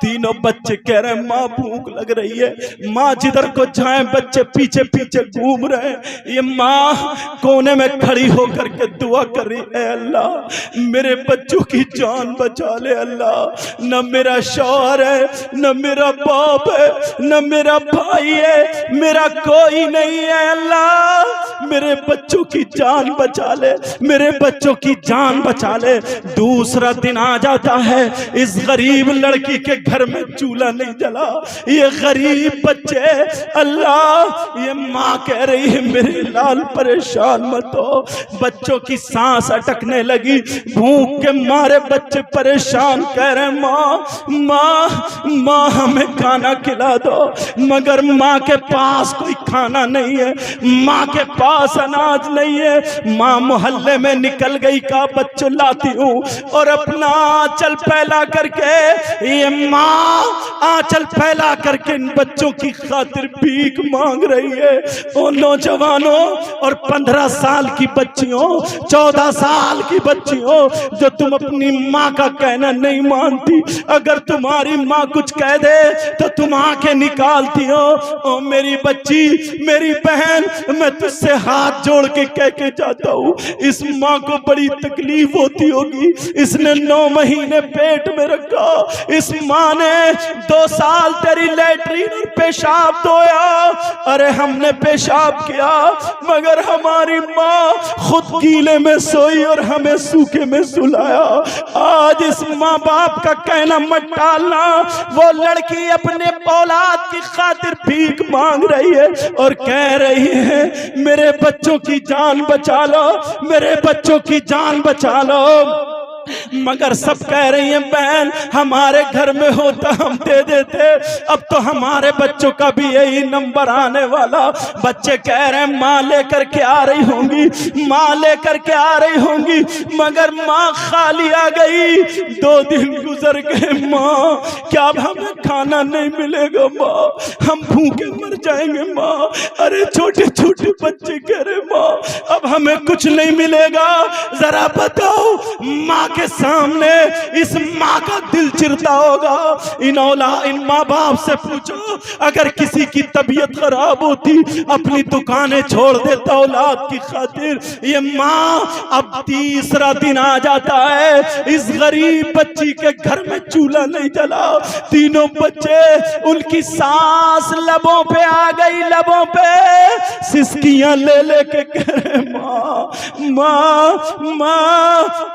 तीनों बच्चे कह रहे हैं माँ भूख लग रही है। माँ जिधर को जाए बच्चे पीछे पीछे घूम रहे हैं। ये माँ कोने में खड़ी होकर के दुआ कर रही है अल्लाह मेरे बच्चों की जान बचा ले अल्लाह। न मेरा शौहर है, न मेरा बाप है, न मेरा भाई है, मेरा कोई नहीं है अल्लाह मेरे बच्चों की जान बचा ले, मेरे बच्चों की जान बचा ले। दूसरा दिन आ जाता है, इस गरीब लड़की के घर में चूल्हा नहीं जला। ये गरीब बच्चे अल्लाह ये माँ कह रही है मेरे लाल परेशान मत हो। बच्चों की सांस अटकने लगी, भूख के मारे बच्चे परेशान कह रहे माँ हमें खाना खिला दो। मगर माँ के पास कोई खाना नहीं है, माँ के पास अनाज नहीं है। माँ मोहल्ले में निकल गई, का बच्चों लाती हूँ और अपना आंचल फैला करके ये माँ आंचल फैला करके इन बच्चों की खातिर भीख मांग रही है। ओ नौजवानों और 15 साल की बच्चियों, 14 साल की बच्चियों जो तुम अपनी माँ का कहना नहीं मानती, अगर तुम्हारी माँ कुछ कह दे तो तुम आंखें निकालती हो। ओ मेरी बच्ची, मेरी बहन, मैं तुझसे हाथ जोड़ के कह के जाता हूँ, इस माँ को बड़ी तकलीफ होती होगी। इसने 9 महीने पेट में रखा, इस माँ ने 2 साल तेरी लैट्रीन और पेशाब धोया। अरे हमने पेशाब किया मगर हमारी माँ खुद गीले में सोई और हमें सूखे में सुलाया। आज इस माँ बाप का कहना मत टालना। वो लड़की अपने औलाद की खातिर भीख मांग रही है और कह रही है मेरे बच्चों की जान बचा लो, मेरे बच्चों की जान बचा लो। मगर सब कह रही हैं बहन हमारे घर में होता हम दे देते, अब तो हमारे बच्चों का भी यही नंबर आने वाला। बच्चे कह रहे हैं माँ लेकर के आ रही होंगी, माँ लेकर के आ रही होंगी, मगर माँ खाली आ गई। 2 दिन गुजर गए, माँ क्या अब हमें खाना नहीं मिलेगा? माँ हम भूखे मर जाएंगे माँ। अरे छोटे छोटे बच्चे कह रहे माँ अब हमें कुछ नहीं मिलेगा, जरा बताओ। माँ के सामने इस माँ का दिल चिरता होगा। इन माँ बाप से पूछो, अगर किसी की तबीयत खराब होती अपनी दुकानें छोड़ देता औलाद की खातिर। ये माँ अब तीसरा दिन आ जाता है, इस गरीब बच्ची के घर में चूल्हा नहीं जला। तीनों बच्चे उनकी सांस लबों पे आ गई, लबों पे सिसकियां ले लेके कह रहे माँ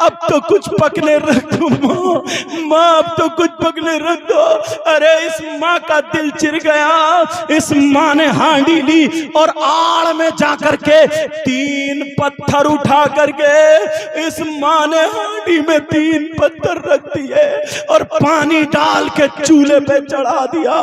अब तो कुछ पकने रख दो माँ अब तो कुछ पकने रख दो। अरे इस माँ का दिल चिर गया। इस माँ ने हांडी ली और आड़ में जाकर के 3 पत्थर उठा करके इस माँ ने हांडी में 3 पत्थर रख दिए और पानी डाल के चूल्हे पे चढ़ा दिया।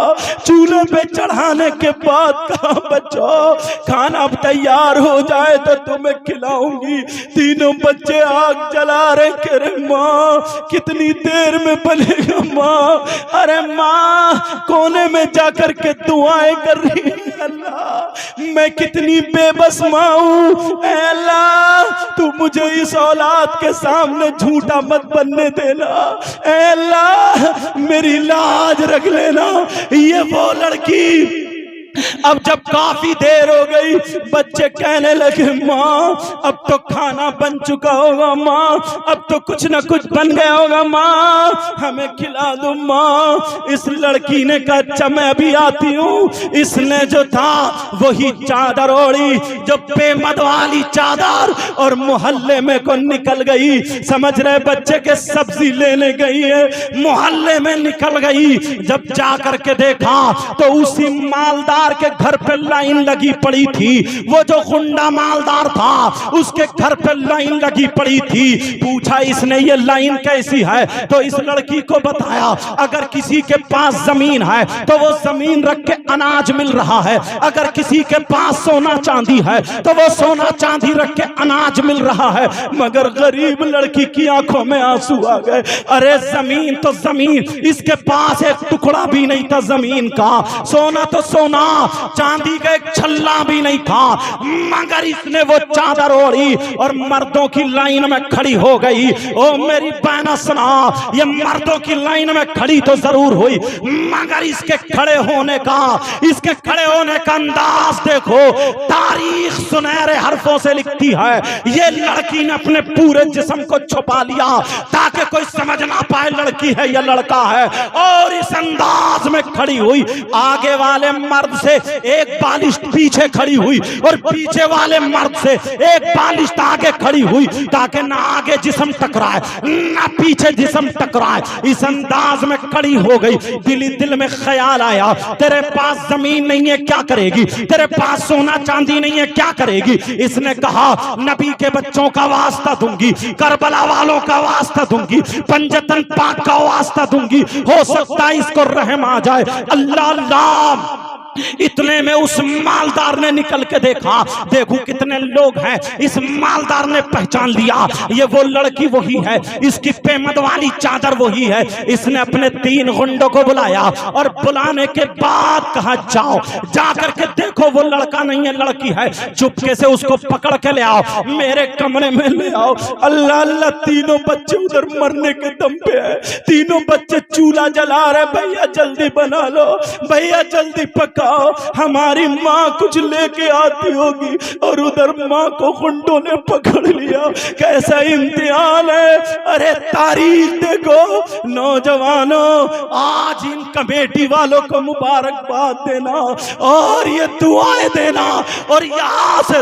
चूल्हे पे चढ़ाने के बाद कहा बच्चों खाना अब तैयार हो जाए तो तुम्हें खिलाऊंगी। तीनों बच्चे आग जला रहे, कह रहे माँ कितनी देर में बनेगा माँ? अरे माँ कोने में जाकर के दुआएं कर रही है, अल्लाह मैं कितनी बेबस माँ हूँ। अल्लाह तू मुझे इस औलाद के सामने झूठा मत बनने देना। अल्लाह मेरी लाज रख लेना। ये वो लड़की अब जब काफी देर हो गई, बच्चे कहने लगे माँ अब तो खाना बन चुका होगा माँ, अब तो कुछ ना कुछ बन गया होगा माँ, हमें खिला दो माँ। इस लड़की ने कहा अच्छा मैं अभी आती हूँ। इसने जो था वही चादर ओढ़ी, जो बेमद वाली चादर, और मोहल्ले में को निकल गई। समझ रहे बच्चे के सब्जी लेने गई है, मोहल्ले में निकल गई। जब जा करके देखा तो उसी मालदार के घर पे लाइन लगी पड़ी थी, वो जो गुंडा मालदार था उसके घर पे लाइन लगी पड़ी थी। पूछा इसने ये लाइन कैसी है, तो इस लड़की को बताया अगर किसी के पास जमीन है तो वो जमीन रख के अनाज मिल रहा है, अगर किसी के पास सोना चांदी है तो वो सोना चांदी रख के अनाज मिल रहा है। मगर गरीब लड़की की आंखों में आंसू आ गए। अरे जमीन तो जमीन, इसके पास एक टुकड़ा भी नहीं था जमीन का, सोना तो सोना, चांदी का एक छल्ला भी नहीं था। मगर इसने वो चादर ओढ़ी और मर्दों की लाइन में खड़ी हो गई। ओ मेरी बहना सुना, ये मर्दों की लाइन में खड़ी तो जरूर हुई, मगर इसके खड़े होने का अंदाज देखो। तारीख सुनहरे हरफों से लिखती है, ये लड़की ने अपने पूरे जिस्म को छुपा लिया ताकि कोई समझ ना पाए लड़की है या लड़का है, और इस अंदाज में खड़ी हुई। आगे वाले मर्द से एक बालिश्त पीछे खड़ी हुई और पीछे वाले मर्द से एक बालिश्त आगे खड़ी हुई, ताकि ना आगे जिस्म टकराए ना पीछे जिस्म टकराए। इस अंदाज में खड़ी हो गई। दिल में ख्याल आया, तेरे पास जमीन नहीं है क्या करेगी, तेरे पास सोना चांदी नहीं है क्या करेगी। इसने कहा नबी के बच्चों का वास्ता दूंगी, करबला वालों का वास्ता दूंगी, पंजतन पाक का वास्ता दूंगी, हो सकता है इसको रहम आ जाए। अल्लाह अल्लाह। इतने में उस मालदार ने निकल के देखा, देखो कितने लोग हैं। इस मालदार ने पहचान लिया ये वो लड़की वही है, इसकी पेमद वाली चादर वही है। इसने अपने 3 गुंडों को बुलाया और बुलाने के बाद कहा जाओ जाकर के देखो वो लड़का नहीं है लड़की है। चुपके से उसको पकड़ के ले आओ, मेरे कमरे में ले आओ। अल्लाह अल्लाह, तीनों बच्चे उधर मरने के दम पे है, तीनों बच्चे चूल्हा जला रहे, भैया जल्दी बना लो, भैया जल्दी पका, हमारी माँ कुछ लेके आती होगी। और उधर माँ को गुंडों ने पकड़ लिया। कैसा इम्तिहान है। अरे तारीख देखो नौजवानों, आज इन कमेटी वालों को मुबारकबाद देना और ये दुआएं देना, और यहाँ से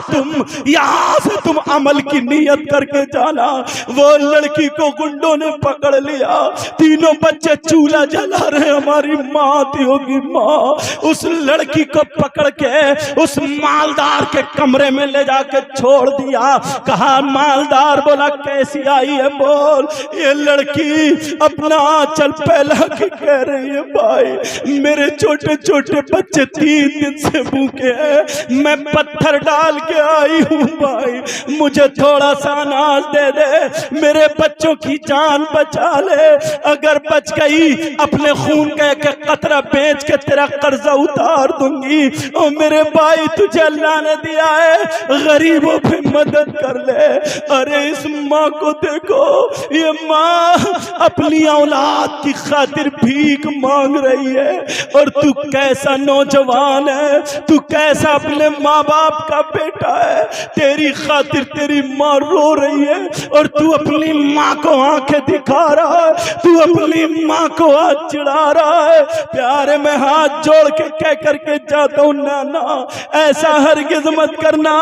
तुम अमल की नीयत करके जाना। वो लड़की को गुंडों ने पकड़ लिया, तीनों बच्चे चूल्हा जला रहे, हमारी माँ आती होगी माँ। उस लड़की को पकड़ के उस मालदार के कमरे में ले जाके छोड़ दिया। कहा मालदार, बोला कैसी आई है बोल। ये लड़की अपना आंचल फैला के कह रही है भाई मेरे छोटे छोटे बच्चे 3 दिन से भूखे हैं, मैं पत्थर डाल के आई हूँ भाई, मुझे थोड़ा सा अनाज दे दे, मेरे बच्चों की जान बचा ले, अगर बच गई अपने खून का एक कतरा बेच के तेरा कर्जा उतार दूंगी। ओ मेरे भाई तुझे अल्लाह ने दिया है, गरीबों पे मदद कर ले। अरे इस माँ को देखो, ये माँ अपनी औलाद की खातिर भीख मांग रही है, और तू कैसा नौजवान है, तू कैसा अपने माँ बाप का बेटा है, तेरी खातिर तेरी माँ रो रही है और तू अपनी माँ को आंखें दिखा रहा है, तू अपनी माँ को हाथ चिढ़ा रहा है। प्यारे में हाथ जोड़ के कह करके जाता हूँ नाना ऐसा हरगिज मत करना।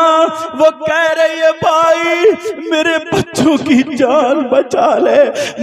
वो कह रही है भाई मेरे बच्चों की जान बचा ले,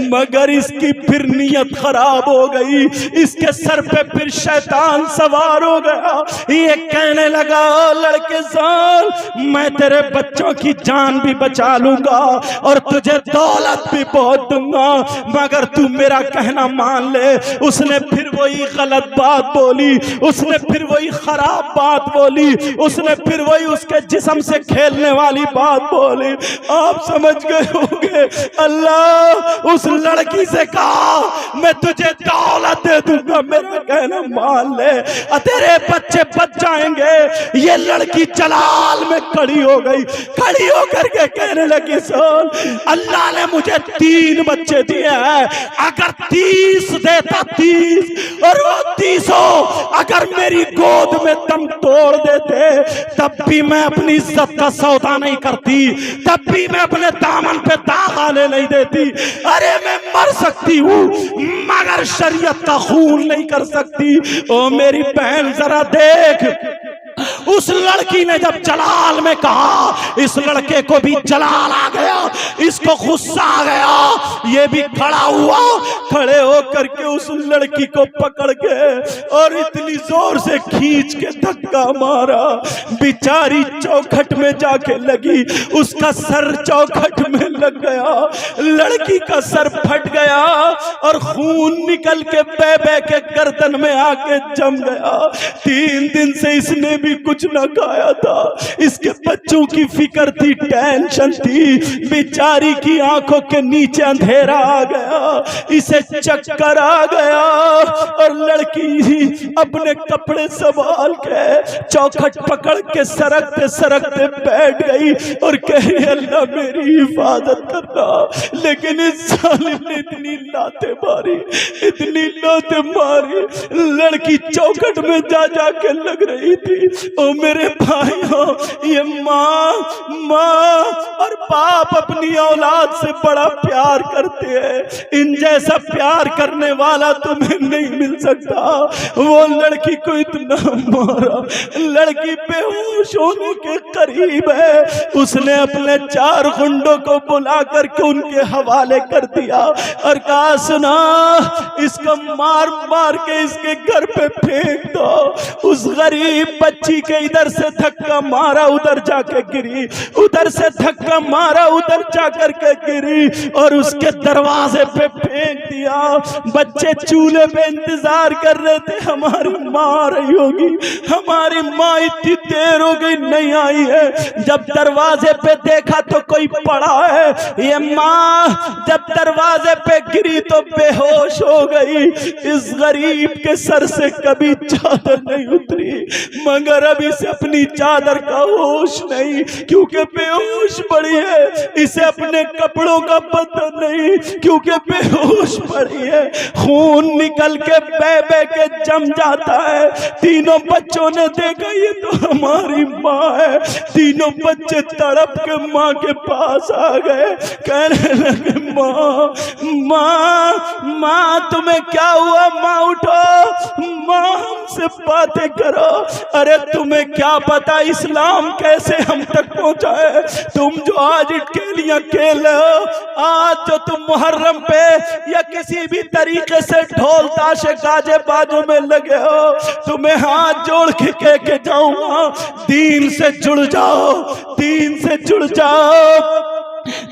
मगर इसकी फिर नीयत खराब हो गई, इसके सर पे फिर शैतान सवार हो गया। ये कहने लगा लड़के जान मैं तेरे बच्चों की जान भी बचा लूंगा और तुझे दौलत भी बहुत दूंगा, मगर तू मेरा कहना मान ले। उसने फिर वही गलत बात बोली, उसने फिर वही खराब बात बोली, उसने फिर वही उसके जिस्म से खेलने वाली बात बोली। आप समझ गए होंगे। अल्लाह उस लड़की से कहा मैं तुझे दौलत दे दूंगा, मेरा कहना मान ले, तेरे बच्चे बच जाएंगे। ये लड़की जलाल में खड़ी हो गई, खड़ी होकर के कहने लगी सुन अल्लाह ने मुझे 3 बच्चे दिए हैं, अगर 30 देता 30 और वो 30 अगर मेरी गोद में दम तोड़ देते तब भी मैं अपनी इज्जत का सौदा नहीं करती, तब भी मैं अपने दामन पे दाग आने नहीं देती। अरे मैं मर सकती हूँ मगर शरीयत का खून नहीं कर सकती। ओ मेरी बहन जरा देख उस लड़की ने जब जलाल में कहा, इस लड़के को भी जलाल आ गया, इसको गुस्सा आ गया, ये भी खड़ा हुआ, खड़े होकर के उस लड़की को पकड़ के और इतनी जोर से खींच के धक्का मारा, बेचारी चौखट में जाके लगी, उसका सर चौखट में लग गया, लड़की का सर फट गया और खून निकल के बेबे के गर्दन में आके जम गया। 3 दिन से इसने भी कुछ ना खाया था, इसके बच्चों की फिक्र थी, टेंशन थी, बेचारी की आंखों के नीचे अंधेरा आ गया, इसे चक्कर आ गया और लड़की अपने कपड़े संभाल के चौखट पकड़ के सरकते सरकते बैठ गई और कही अल्लाह मेरी हिफाजत करना। लेकिन इस जालिम ने इतनी लाते मारी, इतनी लाते मारी, लड़की चौखट में जा जाके लग रही थी। ओ मेरे भाइयों, ये माँ और बाप अपनी औलाद से बड़ा प्यार करते हैं, इन जैसा प्यार करने वाला तुम्हें नहीं मिल सकता। वो लड़की को इतना मारा, लड़की बेहोश होने के करीब है, उसने अपने 4 गुंडों को बुला करके उनके हवाले कर दिया और कहा सुना, इसको मार मार के इसके घर पे फेंक दो। उस गरीब बच्ची के इधर से धक्का मारा, उधर जाके गिरी, उधर से धक्का मारा, उधर जाकर के गिरी और उसके दरवाजे पे फेंक दिया। बच्चे चूल्हे पे इंतजार कर रहे थे, हमारी माँ आ रही होगी, हमारी माँ इतनी देर हो गई नहीं आई है। जब दरवाजे पे देखा तो कोई पड़ा है, ये माँ जब दरवाजे पे गिरी तो बेहोश हो गई। इस गरीब के सर से कभी चादर नहीं उतरी, मगर अब इसे अपनी चादर का होश नहीं, क्योंकि बेहोश पड़ी है, इसे अपने कपड़ों का पता नहीं, क्योंकि बेहोश पड़ी है। खून निकल के बेबे के जम जाता है। तीनों बच्चों ने देखा ये तो हमारी माँ है, तीनों बच्चे तड़प के माँ के पास आ गए, कहने लगे माँ माँ माँ तुम्हें क्या हुआ, माँ उठो, माँ हमसे बातें करो। अरे तुम्हें क्या पता इस्लाम कैसे हम तक पहुंचा है, तुम जो आज इटकेलियां खेल रहे हो, आज जो तुम मुहर्रम पे या किसी भी तरीके से ढोल ताशे गाजे बाजों में लगे हो, तुम्हें हाथ जोड़ के कह के जाऊंगा, दीन से जुड़ जाओ, दीन से जुड़ जाओ।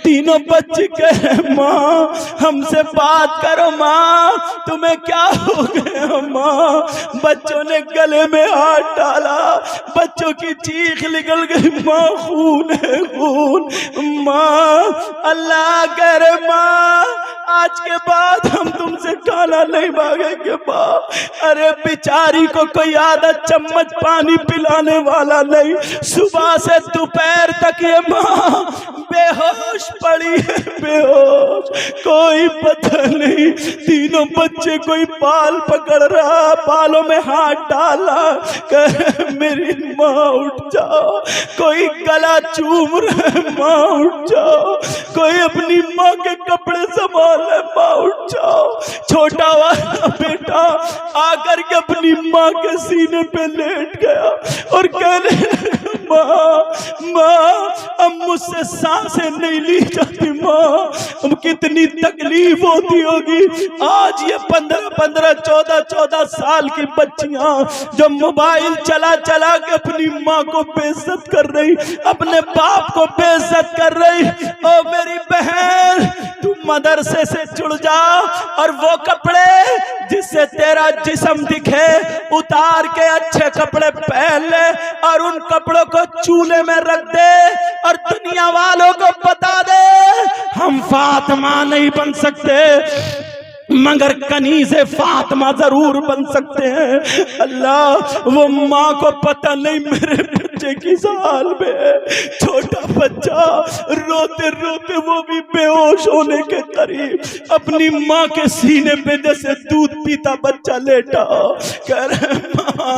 तीनों बच्चे कहे माँ हमसे बात करो, माँ तुम्हें क्या हो गया माँ। बच्चों ने गले में हाथ डाला, बच्चों की चीख निकल गई, माँ खून है खून। माँ अल्लाह करे माँ आज के बाद हम तुमसे खाना नहीं मांगेंगे माँ। अरे बेचारी को कोई आधा चम्मच पानी पिलाने वाला नहीं, सुबह से दोपहर तक ये माँ बेहोश पड़ी है, बेहोश, कोई पता नहीं। तीनों बच्चे कोई बाल पकड़ रहा, बालों में हाथ डाला, कह मेरी माँ उठ जाओ, कोई गला चूम रहा, माँ उठ जाओ, कोई अपनी माँ के कपड़े संभाल रहा, माँ उठ जाओ। छोटा वाला बेटा आकर के अपनी माँ के सीने पे लेट गया और कहने माँ अब मुझसे सांसें नहीं ली जाती माँ, अब कितनी तकलीफ होती होगी। आज ये 15-15, 14-14 साल की बच्चियां जो मोबाइल चला चला के अपनी माँ को बेइज्जत कर रही, अपने बाप को बेइज्जत कर रही। ओ मेरी बहन तू मदरसे से जुड़ जा और वो कपड़े जिससे तेरा जिस्म दिखे उतार के अच्छे कपड़े पहन ले और उन कपड़ों को चूल्हे में रख दे और दुनिया वालों को बता दे हम फातिमा नहीं बन सकते मगर कनीज़े फातिमा जरूर बन सकते हैं। अल्लाह वो माँ को पता नहीं मेरे बच्चे की साल में, छोटा बच्चा रोते रोते वो भी बेहोश होने के करीब अपनी माँ के सीने पे जैसे दूध पीता बच्चा लेटा, कह रहे माँ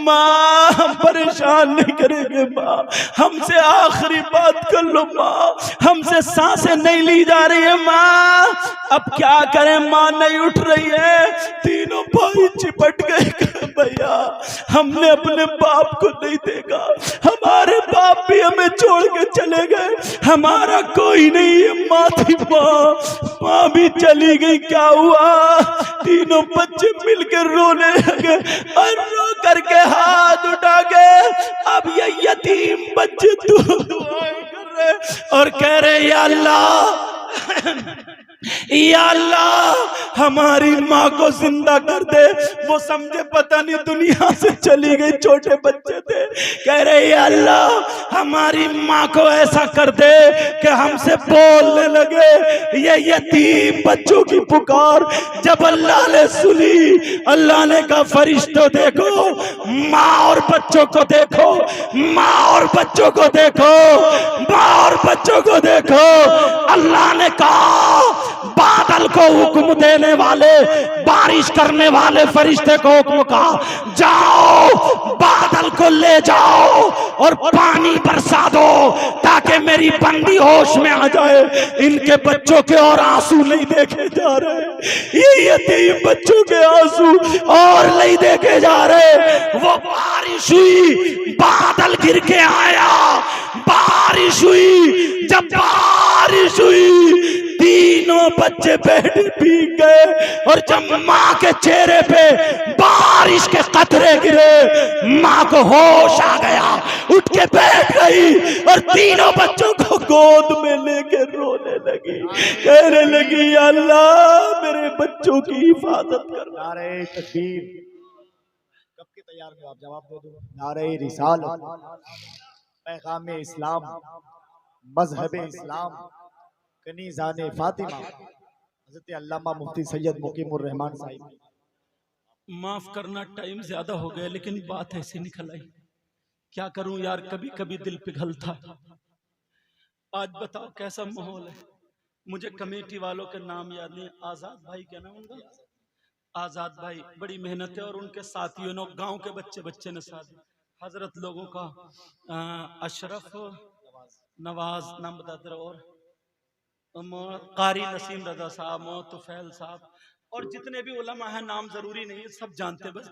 माँ हम परेशान नहीं करेंगे माँ, हमसे आखिरी बात कर लो माँ, हमसे सांसें नहीं ली जा रही है माँ, अब क्या करें माँ नहीं उठ रही है। तीनों भाई चिपट गए, भैया हमने अपने बाप को नहीं देखा, हमारे बाप भी हमें छोड़ के चले गए, हमारा कोई नहीं है, माँ थी माँ, माँ भी चली गई, क्या हुआ। तीनों बच्चे मिलकर रोने लगे और रो करके हाथ उठा के अब ये यतीम बच्चे दुआएं कर रहे और कह रहे या अल्लाह या अल्लाह हमारी माँ को जिंदा कर दे। वो समझे पता नहीं दुनिया से चली गई, छोटे बच्चे थे, कह रहे या अल्लाह हमारी माँ को ऐसा कर दे कि हमसे बोलने लगे। ये यतीम बच्चों की पुकार जब अल्लाह ने सुनी, अल्लाह ने कहा फरिश्तों देखो माँ और बच्चों को देखो, माँ और बच्चों को देखो, माँ और बच्चों को देखो। अल्लाह ने कहा बादल को हुक्म देने वाले, बारिश करने वाले फरिश्ते को हुक्म कहा जाओ बादल को ले जाओ और पानी बरसा दो ताकि मेरी बंदी होश में आ जाए। इनके बच्चों के और आंसू नहीं देखे जा रहे, ये यतीम बच्चों के आंसू और नहीं देखे जा रहे। वो बारिश हुई, बादल गिर के आया, बारिश हुई, जब बारिश हुई तीनों बच्चे बैठे भीग गए और जब माँ के चेहरे पे बारिश के कतरे गिरे माँ को होश आ गया, उठ के बैठ गई और तीनों बच्चों को गोद में लेके रोने लगी, कहने लगी या अल्लाह मेरे बच्चों की हिफाजत कर। नारे तकबीर, कब के तैयार हो आप जवाब दे दो। नारे रिसालत, पैगाम इस्लाम, मजहब इस्लाम, कनीज़ाने फातिमा, हज़रत अल्लामा मुफ्ती सैयद मुकीमुर रहमान साहिब। माफ करना टाइम ज्यादा हो गया लेकिन बात ऐसे निकल आई, क्या करूं यार, कभी कभी दिल पिघलता। आज बताओ कैसा माहौल है। मुझे कमेटी वालों के नाम याद नहीं, आजाद भाई क्या नाम उनका, आजाद भाई बड़ी मेहनत है और उनके साथियों ने, गांव के बच्चे ने साथ, हजरत लोगों का अशरफ नवाज नाम बताते रहो, और कारी नसीम रजा साहब, तुफैल साहब और जितने भी उलमा हैं, नाम जरूरी नहीं है, सब जानते, बस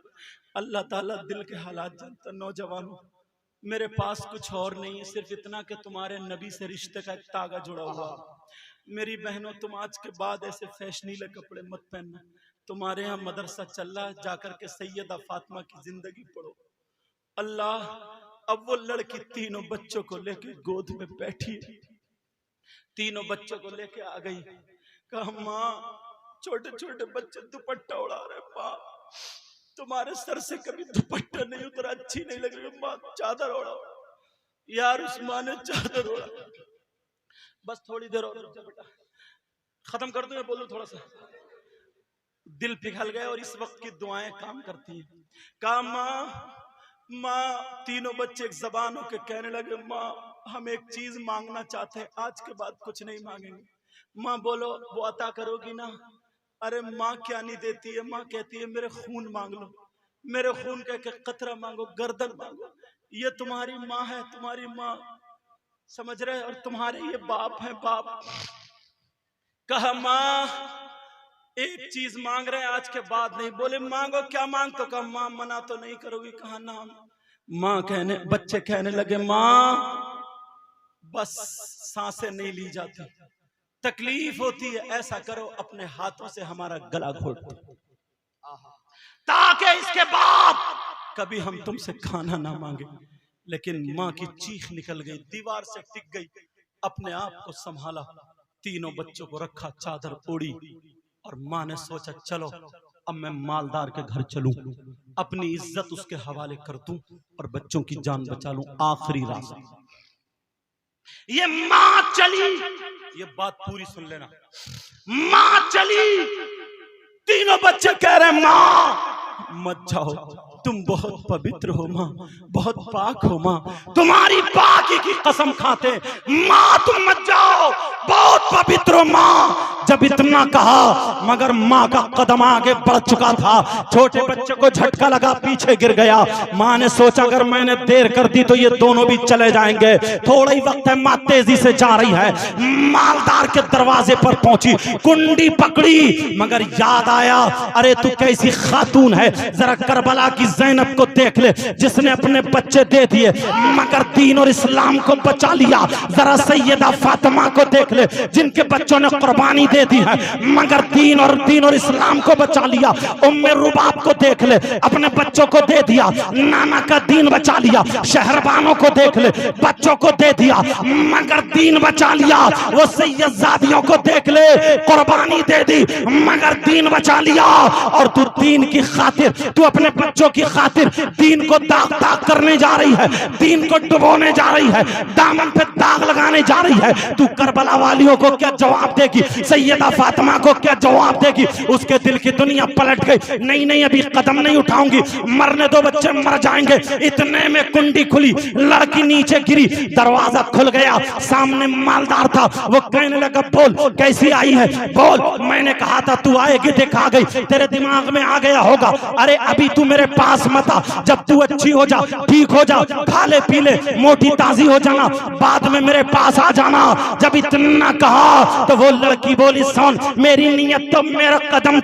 अल्लाह ताला दिल के हालात जानता। नौजवानों मेरे पास कुछ और नहीं है, सिर्फ इतना कि तुम्हारे नबी से रिश्ते का एक तागा जुड़ा हुआ। मेरी बहनों तुम आज के बाद ऐसे फैशनीले कपड़े मत पहनना, तुम्हारे यहाँ मदरसा चल रहा है, जाकर के सैयदा फातिमा की जिंदगी पढ़ो। अल्लाह अब वो लड़की तीनों बच्चों को लेके गोद में बैठी, तीनों बच्चों को लेके आ गई, कहा माँ छोटे छोटे बच्चे दुपट्टा उड़ा रहे, माँ तुम्हारे सर से कभी दुपट्टा नहीं उतरा, अच्छी नहीं लग रही माँ, चादर ओढ़ो। यार उस माँ ने चादर ओढ़ा, बस थोड़ी देर और बेटा खत्म कर दूं, मैं बोलूं थोड़ा सा, दिल पिघल गए और इस वक्त की दुआएं काम करती हैं। कहा माँ माँ, तीनों बच्चे एक जबान होके कहने लगे माँ हम एक चीज मांगना चाहते हैं, आज के बाद कुछ नहीं मांगेंगे। माँ बोलो वो अता करोगी ना। अरे माँ क्या नहीं देती है, माँ कहती है मेरे खून मांग लो, मेरे खून का एक कतरा मांगो, गर्दन मांगो, ये तुम्हारी माँ है, तुम्हारी माँ, समझ रहे, और तुम्हारे ये बाप है बाप। कहा माँ एक चीज मांग रहे हैं, आज के बाद नहीं। बोले मांगो, क्या मांग, तो कहा माँ मना तो नहीं करोगी। कहा ना। माँ कहने, बच्चे कहने लगे माँ बस सांसें नहीं ली जाती, तकलीफ होती है, ऐसा करो अपने हाथों से हमारा गला घोट दो, ताकि इसके बाद कभी हम तुमसे खाना ना मांगे। लेकिन माँ की चीख निकल गई, दीवार से टिक गई, अपने आप को संभाला, तीनों बच्चों को रखा, चादर ओढ़ी, और माँ ने सोचा चलो अब मैं मालदार के घर चलूं, अपनी इज्जत उसके हवाले कर दूं और बच्चों की जान बचा लूं, आखिरी रास्ता। ये माँ चली, ये बात पूरी सुन लेना, माँ चली, तीनों बच्चे कह रहे माँ मत जाओ, तुम बहुत पवित्र हो माँ, बहुत पाक हो माँ, तुम्हारी पाकी की कसम खाते माँ तुम मत जाओ, बहुत पवित्र हो माँ। जब इतना कहा मगर माँ का कदम आगे बढ़ चुका था, छोटे बच्चे को झटका लगा, पीछे गिर गया। माँ ने सोचा अगर मैंने देर कर दी तो ये दोनों भी चले जाएंगे, थोड़ा ही वक्त है। माँ तेजी से जा रही है, मालदार के दरवाजे पर पहुंची, कुंडी पकड़ी, मगर याद आया अरे तू कैसी खातून है, जरा करबला की ज़ैनब को देख ले जिसने अपने बच्चे दे दिए मगर दीन और इस्लाम को बचा लिया। जरा सैयदा फातिमा को देख ले जिनके बच्चों ने कुर्बानी दे दी है मगर दीन और इस्लाम को बचा लिया। उम्मे रुबाब को देख ले, अपने बच्चों को दे दिया, नाना का दीन बचा लिया। शहरबानों को देख ले, बच्चों को दे दिया मगर दीन बचा लिया। वो सैयदजादियों को देख ले, कुर्बानी दे दी मगर दीन बचा लिया। और तू दीन की खातिर, तू अपने बच्चों की खातिर दीन को दाग दाग करने जा रही है, दीन को डुबोने जा रही है, दामन पे दाग लगाने जा रही है। तू करबला वालियों को क्या जवाब देगी, सैयदा फातिमा को क्या जवाब देगी? उसके दिल की दुनिया पलट गई। नहीं नहीं अभी कदम नहीं उठाऊंगी, मरने दो, बच्चे मर जाएंगे। इतने में कुंडी खुली, लड़की नीचे गिरी, दरवाजा खुल गया, सामने मालदार था। वो कहने लगा बोल कैसी आई है, बोल। मैंने कहा था तू आएगी, देखा गई, तेरे दिमाग में आ गया होगा। अरे अभी तू मेरे पास मत आ, जब तू अच्छी हो जा, ठीक हो जा, खा ले पी ले, मोटी ताजी हो जाना, बाद में मेरे पास आ जाना। जब इतना कहा तो वो लड़की बोली सुन, मेरी नीयत तो, मेरा कदम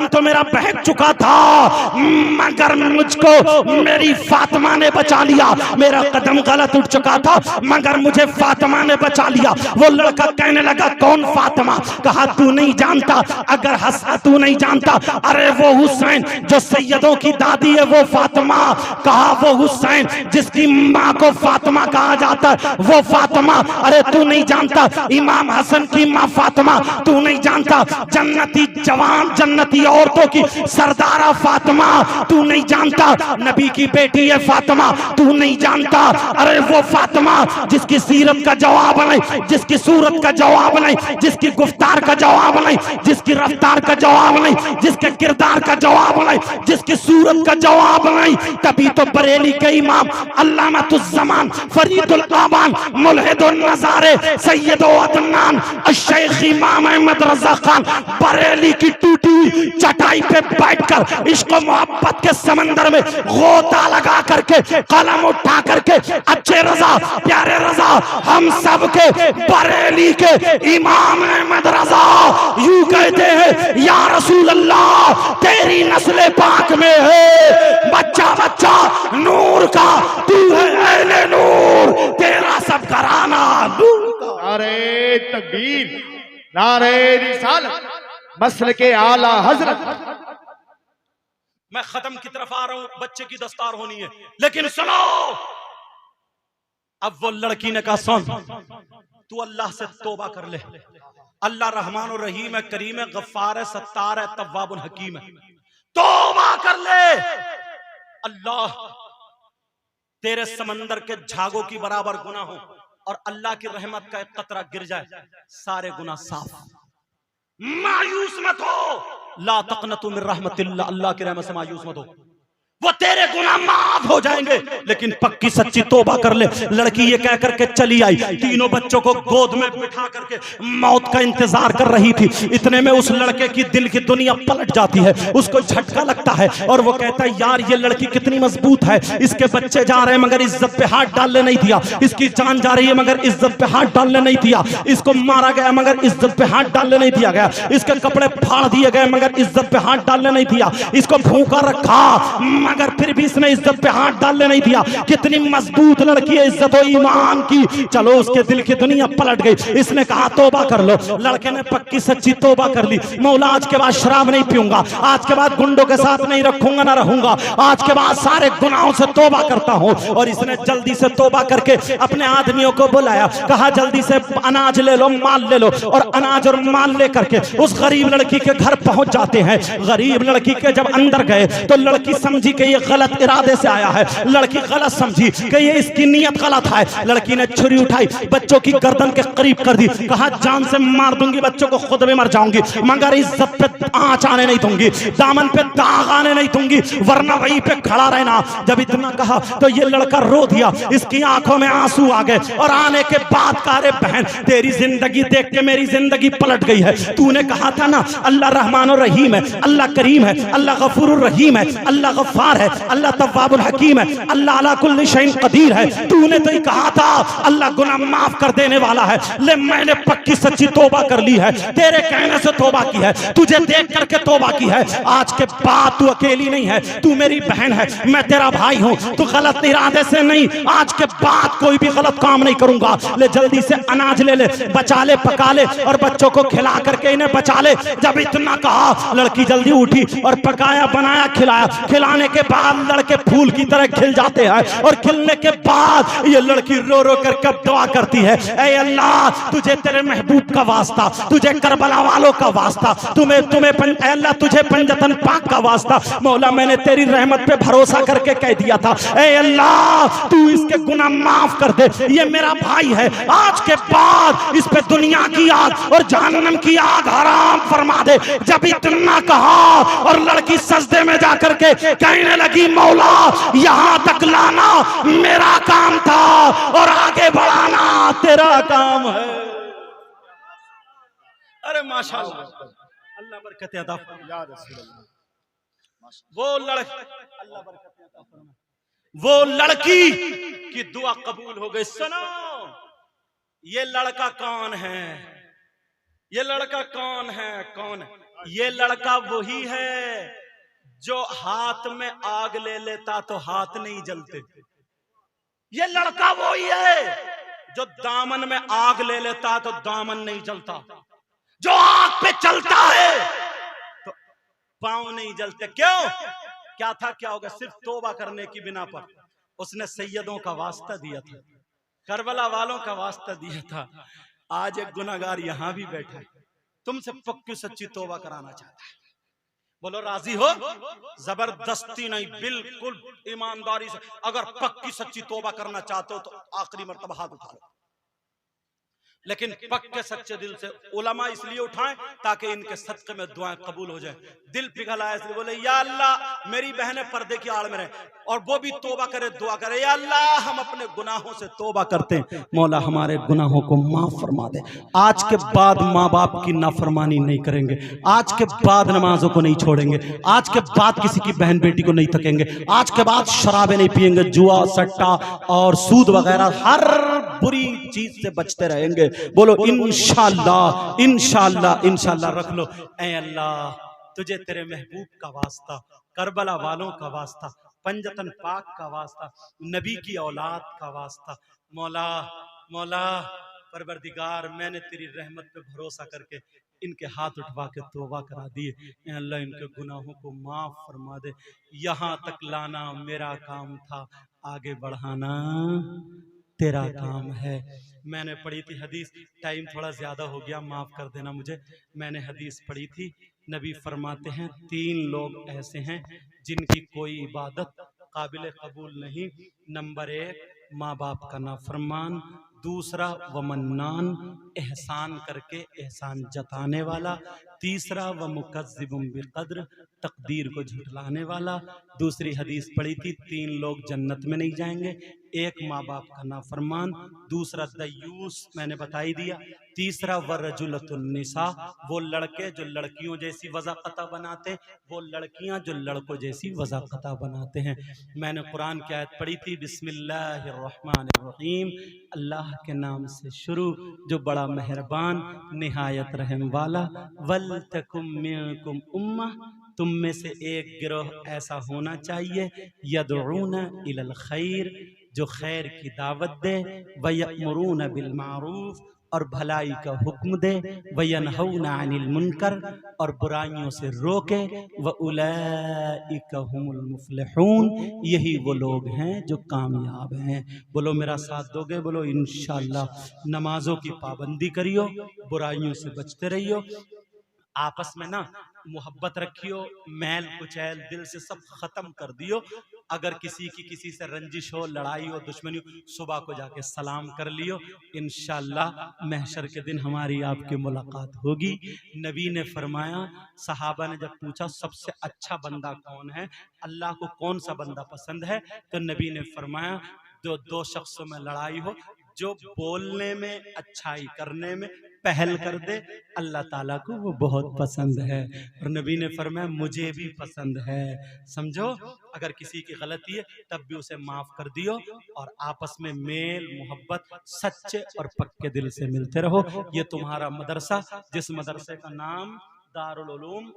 तो मेरा बहक चुका था मगर मुझको मेरी फातिमा ने बचा लिया। मेरा कदम गलत उठ चुका था मगर मुझे फातिमा ने बचा लिया। वो लड़का कहने लगा कौन फातिमा? कहा तू नहीं जानता? अगर हंसा तू नहीं जानता, अरे वो हुसैन जो सैयदों की दादी है वो फातिमा। कहा वो हुसैन जिसकी माँ को फातिमा कहा जाता है वो फातिमा। अरे तू नहीं जानता इमाम हसन की माँ फातिमा? तू नहीं जानता जन्नती जवान, जन्नती औरतों की सरदारा फातिमा? तू नहीं जानता नबी की बेटी है फातिमा? तू नहीं जानता? अरे वो फातिमा जिसकी सीरत का जवाब नहीं, जिसकी सूरत का जवाब नहीं, जिसकी गुफ्तार का जवाब नहीं, जिसकी रफ्तार का जवाब नहीं, जिसके किरदार का जवाब नहीं, जिसकी सूरत का जवाब नहीं। तभी तो बरेली के इमाम अल्लामातुज़्ज़मान, फरीदुल आबान, मुल्हिदुन नज़ारे, सैयद अदनान, शेख इमाम अहमद रज़ा खान बरेली की टूटी हुई चटाई पे बैठकर इश्क मोहब्बत के समंदर में गोता लगा करके, कलम उठा करके, अच्छे रजा, प्यारे रजा, हम सब के बरेली के इमाम अहमद रजा यूं कहते हैं या रसूल अल्लाह तेरी नस्ल पाक में है बच्चा बच्चा नूर का, तू है अहले नूर, तेरा सब घराना नूर का। नारे तकबीर, नारे रिसालत, मसल के आला हजरत। मैं खत्म की तरफ आ रहा हूं, बच्चे की दस्तार होनी है, लेकिन सुनो। अब वो लड़की ने कहा सुन, तू अल्लाह से तौबा कर ले, अल्लाह रहमान और रहीम है, करीम है, गफ्फार है, सत्तार है, तव्वाबुन हकीम है, तौबा कर ले। अल्लाह तेरे समंदर के झागों की बराबर गुनाह हो और अल्लाह की रहमत का एक कतरा गिर जाए, सारे गुनाह साफ। मायूस मत हो, ला तक़नतु मिन रहमतिल्लाह, अल्लाह की रहमत से मायूस मत हो, वो तेरे गुनाह माफ हो जाएंगे, लेकिन पक्की सच्ची तौबा कर ले। लड़की ये कह करके चली आई, तीनों बच्चों को गोद में बिठा करके मौत का इंतजार कर रही थी। इतने में उस लड़के की दिल की दुनिया पलट जाती है, उसको झटका लगता है और वो कहता है यार ये लड़की कितनी मजबूत है, इसके बच्चे जा रहे हैं मगर इज्जत पे हाथ डालने नहीं दिया, इसकी जान जा रही है मगर इज्जत पे हाथ डालने नहीं दिया, इसको मारा गया मगर इज्जत पे हाथ डालने नहीं दिया गया, इसके कपड़े फाड़ दिए गए मगर इज्जत पे हाथ डालने नहीं दिया, इसको भूखा रखा मगर फिर भी इसने इज्जत पे हाथ डालने नहीं दिया। कितनी मजबूत लड़की है, इज्जत और ईमान की। चलो उसके दिल की दुनिया पलट गई, इसने कहा तौबा कर लो। लड़के ने पक्की सच्ची तौबा कर ली, मौला आज के बाद शराब नहीं पीऊंगा, आज के बाद गुंडों के साथ नहीं रखूंगा ना रहूंगा, आज के बाद सारे गुनाहों से तौबा करता हूं। और इसने जल्दी से तौबा करके अपने आदमियों को बुलाया, कहा जल्दी से अनाज ले लो, माल ले लो। और अनाज और माल लेकर के उस गरीब लड़की के घर पहुंच जाते हैं। गरीब लड़की के जब अंदर गए तो लड़की समझी कि ये गलत इरादे से आया है, लड़की गलत समझी कि ये इसकी नीयत गलत है। लड़की ने छुरी उठाई, बच्चों की गर्दन के करीब कर दी, कहा जान से मार दूंगी, बच्चों को खुद भी मर जाऊंगी, मगर इज्जत पे आंच आने नहीं दूंगी, दामन पे दाग आने नहीं दूंगी, वरना वहीं पे खड़ा रहना। जब इतना कहा तो ये लड़का रो दिया, इसकी आंखों में आंसू आ गए और आने के बाद कहा, रे बहन तेरी जिंदगी देख के मेरी जिंदगी पलट गई है। तूने कहा था ना अल्लाह रहमान और रहीम है, अल्लाह करीम है, अल्लाह गफूर रहीम है, अल्लाह गफ्फार है, अल्लाह तव्वाबुल हकीम है, अल्लाह अला कुल्ली शैइन कदीर है। तूने तो ही कहा था अल्लाह गुनाह माफ कर देने वाला है। ले मैंने पक्की सच्ची तौबा कर ली है, तेरे कहने से तौबा की है, तुझे देख करके तौबा की है। आज के बाद तू अकेली नहीं है, तू मेरी बहन है, मैं तेरा भाई हूँ, तू गलत इरादे से नहीं, आज के बाद कोई भी गलत काम नहीं करूंगा। ले जल्दी से अनाज ले ले, बचा ले, पका ले और बच्चों को खिला करके इन्हें बचा ले। जब इतना कहा लड़की जल्दी उठी और पकाया, बनाया, खिलाया। खिलाने के बाद लड़के फूल की तरह खिल जाते हैं और खिलने के बाद ये लड़की रो रो कर कब दुआ करती है, ऐ अल्लाह तुझे तेरे महबूब का वास्ता, तुझे करबला वालों का वास्ता, अल्लाह तुझे पंजतन पाक का वास्ता, मौला मैंने तेरी रहमत पे भरोसा करके कह दिया था, ऐ अल्लाह तू इसके गुनाह माफ कर दे, ये मेरा भाई है, आज के बाद इस पे दुनिया की आग और जहन्नम की आग हराम फरमा दे। जब इतना कहा और लड़की सजदे में जाकर के कहने लगी, मौला यहां तक लाना मेरा काम था और आगे बढ़ाना तेरा काम है। अरे माशाअल्लाह, अल्लाह बरकत अता फरमाए। वो लड़की की दुआ कबूल हो गई। सुनो ये लड़का कौन है, ये लड़का कौन है, कौन है? ये लड़का वही है जो हाथ में आग ले लेता तो हाथ नहीं जलते। ये लड़का वही है जो दामन में आग ले लेता तो दामन नहीं जलता, जो आग पे चलता है तो पांव नहीं जलते। क्यों? क्या था, क्या होगा? सिर्फ तौबा करने की बिना पर उसने सैयदों का वास्ता दिया था, करबला वालों का वास्ता दिया था। आज एक गुनाहगार यहां भी बैठा है, तुमसे पक्की सच्ची तौबा कराना चाहता है। बोलो राजी हो? जबरदस्ती नहीं, बिल्कुल ईमानदारी से। अगर पक्की सच्ची तौबा करना चाहते हो तो आखिरी मर्तबा हाथ उठा लो, लेकिन पक्के सच्चे दिल से। उलमा इसलिए उठाएं ताकि इनके सदक़े में दुआएं कबूल हो जाए। दिल पिघला है इसलिए बोले, या अल्लाह मेरी बहनें पर्दे की आड़ में रहे और वो भी तौबा करे, दुआ करे, या अल्लाह हम अपने गुनाहों से तौबा करते हैं, मौला हमारे गुनाहों को माफ फरमा दे। आज के बाद माँ बाप की नाफरमानी नहीं करेंगे, आज के बाद नमाजों को नहीं छोड़ेंगे, आज के बाद किसी की बहन बेटी को नहीं थकेंगे, आज के बाद शराबें नहीं पिएंगे, जुआ सट्टा और सूद वगैरह हर बुरी चीज से बचते रहेंगे। बोलो इंशाअल्लाह, इंशाअल्लाह, इंशाअल्लाह। रख लो, ऐ अल्लाह तुझे तेरे महबूब का वास्ता, करबला वालों का वास्ता, पंजतन पाक का वास्ता, नबी की औलाद का वास्ता, मौला मौला परवरदिगार मैंने तेरी रहमत पे भरोसा करके इनके हाथ उठवा के तौबा करा दिए। अल्लाह इनके गुनाहों को माफ फरमा दे। यहाँ तक लाना मेरा काम था, आगे बढ़ाना तेरा काम है। मैंने पढ़ी थी हदीस, टाइम थोड़ा ज्यादा हो गया, माफ कर देना मुझे। मैंने हदीस पढ़ी थी, नबी फरमाते हैं 3 लोग ऐसे हैं जिनकी कोई इबादत काबिल कबूल नहीं। नंबर 1 माँ बाप का नाफरमान, दूसरा वमन्नान एहसान करके एहसान जताने वाला, तीसरा व मुकज़्ज़िबुम बिक़द्र तकदीर को झुठलाने वाला। दूसरी हदीस पढ़ी थी 3 लोग जन्नत में नहीं जाएंगे, एक माँ बाप का नाफरमान, दूसरा दयूस मैंने बताई दिया, तीसरा व रजुलतुन निसा वो लड़के जो लड़कियों जैसी वज़ाक़ता बनाते, वो लड़कियां जो लड़कों जैसी वज़ाक़ता बनाते हैं। मैंने कुरान की आयत पढ़ी थी, बिस्मिल्लाहिर्रहमानिर्रहीम, अल्लाह के नाम से शुरू जो बड़ा मेहरबान निहायत रहम वाला। वल तकुम मिनकुम उम्मा, तुम में से एक गिरोह ऐसा होना चाहिए, यदऊना इलल खैर जो खैर की दावत दे, वयअमुरूना बिल मारूफ और भलाई का हुक्म दे, वयनहौना अनिल मुनकर और बुराइयों से रोके, व उलैइका हुमुल मुफ्लिहून यही वो लोग हैं जो कामयाब हैं। बोलो मेरा साथ दोगे? बोलो इंशाअल्लाह। नमाजों की पाबंदी करियो, बुराइयों से बचते रहियो। आपस में ना मोहब्बत रखियो, मैल कुचैल दिल से सब खत्म कर दियो। अगर किसी की किसी से रंजिश हो, लड़ाई हो, दुश्मनी हो, सुबह को जाके सलाम कर लियो। इंशाअल्लाह महशर के दिन हमारी आपकी मुलाकात होगी। नबी ने फरमाया, सहाबा ने जब पूछा सबसे अच्छा बंदा कौन है, अल्लाह को कौन सा बंदा पसंद है, तो नबी ने फरमाया जो दो शख्सों में लड़ाई हो, जो बोलने में अच्छाई करने में पहल कर दे, अल्लाह ताला को वो बहुत पसंद है। और नबी ने फरमाया मुझे भी पसंद है। समझो, अगर किसी की गलती है तब भी उसे माफ कर दियो और आपस में मेल मोहब्बत सच्चे और पक्के दिल से मिलते रहो। ये तुम्हारा मदरसा, जिस मदरसे का नाम दारुल उलूम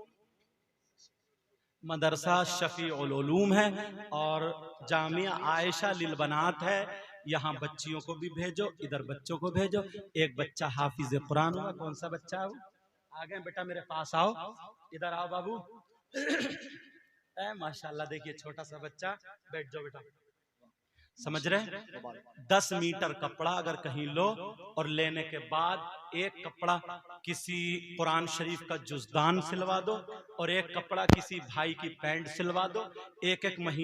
मदरसा शफी उल उलूम है और जामिया आयशा लिल बनात है, यहाँ बच्चियों को भी भेजो, इधर बच्चों को भेजो। एक बच्चा हाफिज कुरान हुआ, कौन सा बच्चा है वो? आ गए बेटा, मेरे पास आओ, इधर आओ बाबू। ए माशाल्लाह, देखिए छोटा सा बच्चा, बैठ जाओ बेटा। समझ रहे? 10 मीटर कपड़ा अगर कहीं लो और लेने के बाद एक कपड़ा किसी कुरान शरीफ का जुज़दान सिलवा दो और एक कपड़ा किसी भाई की पैंट सिलवा दो, एक एक महीने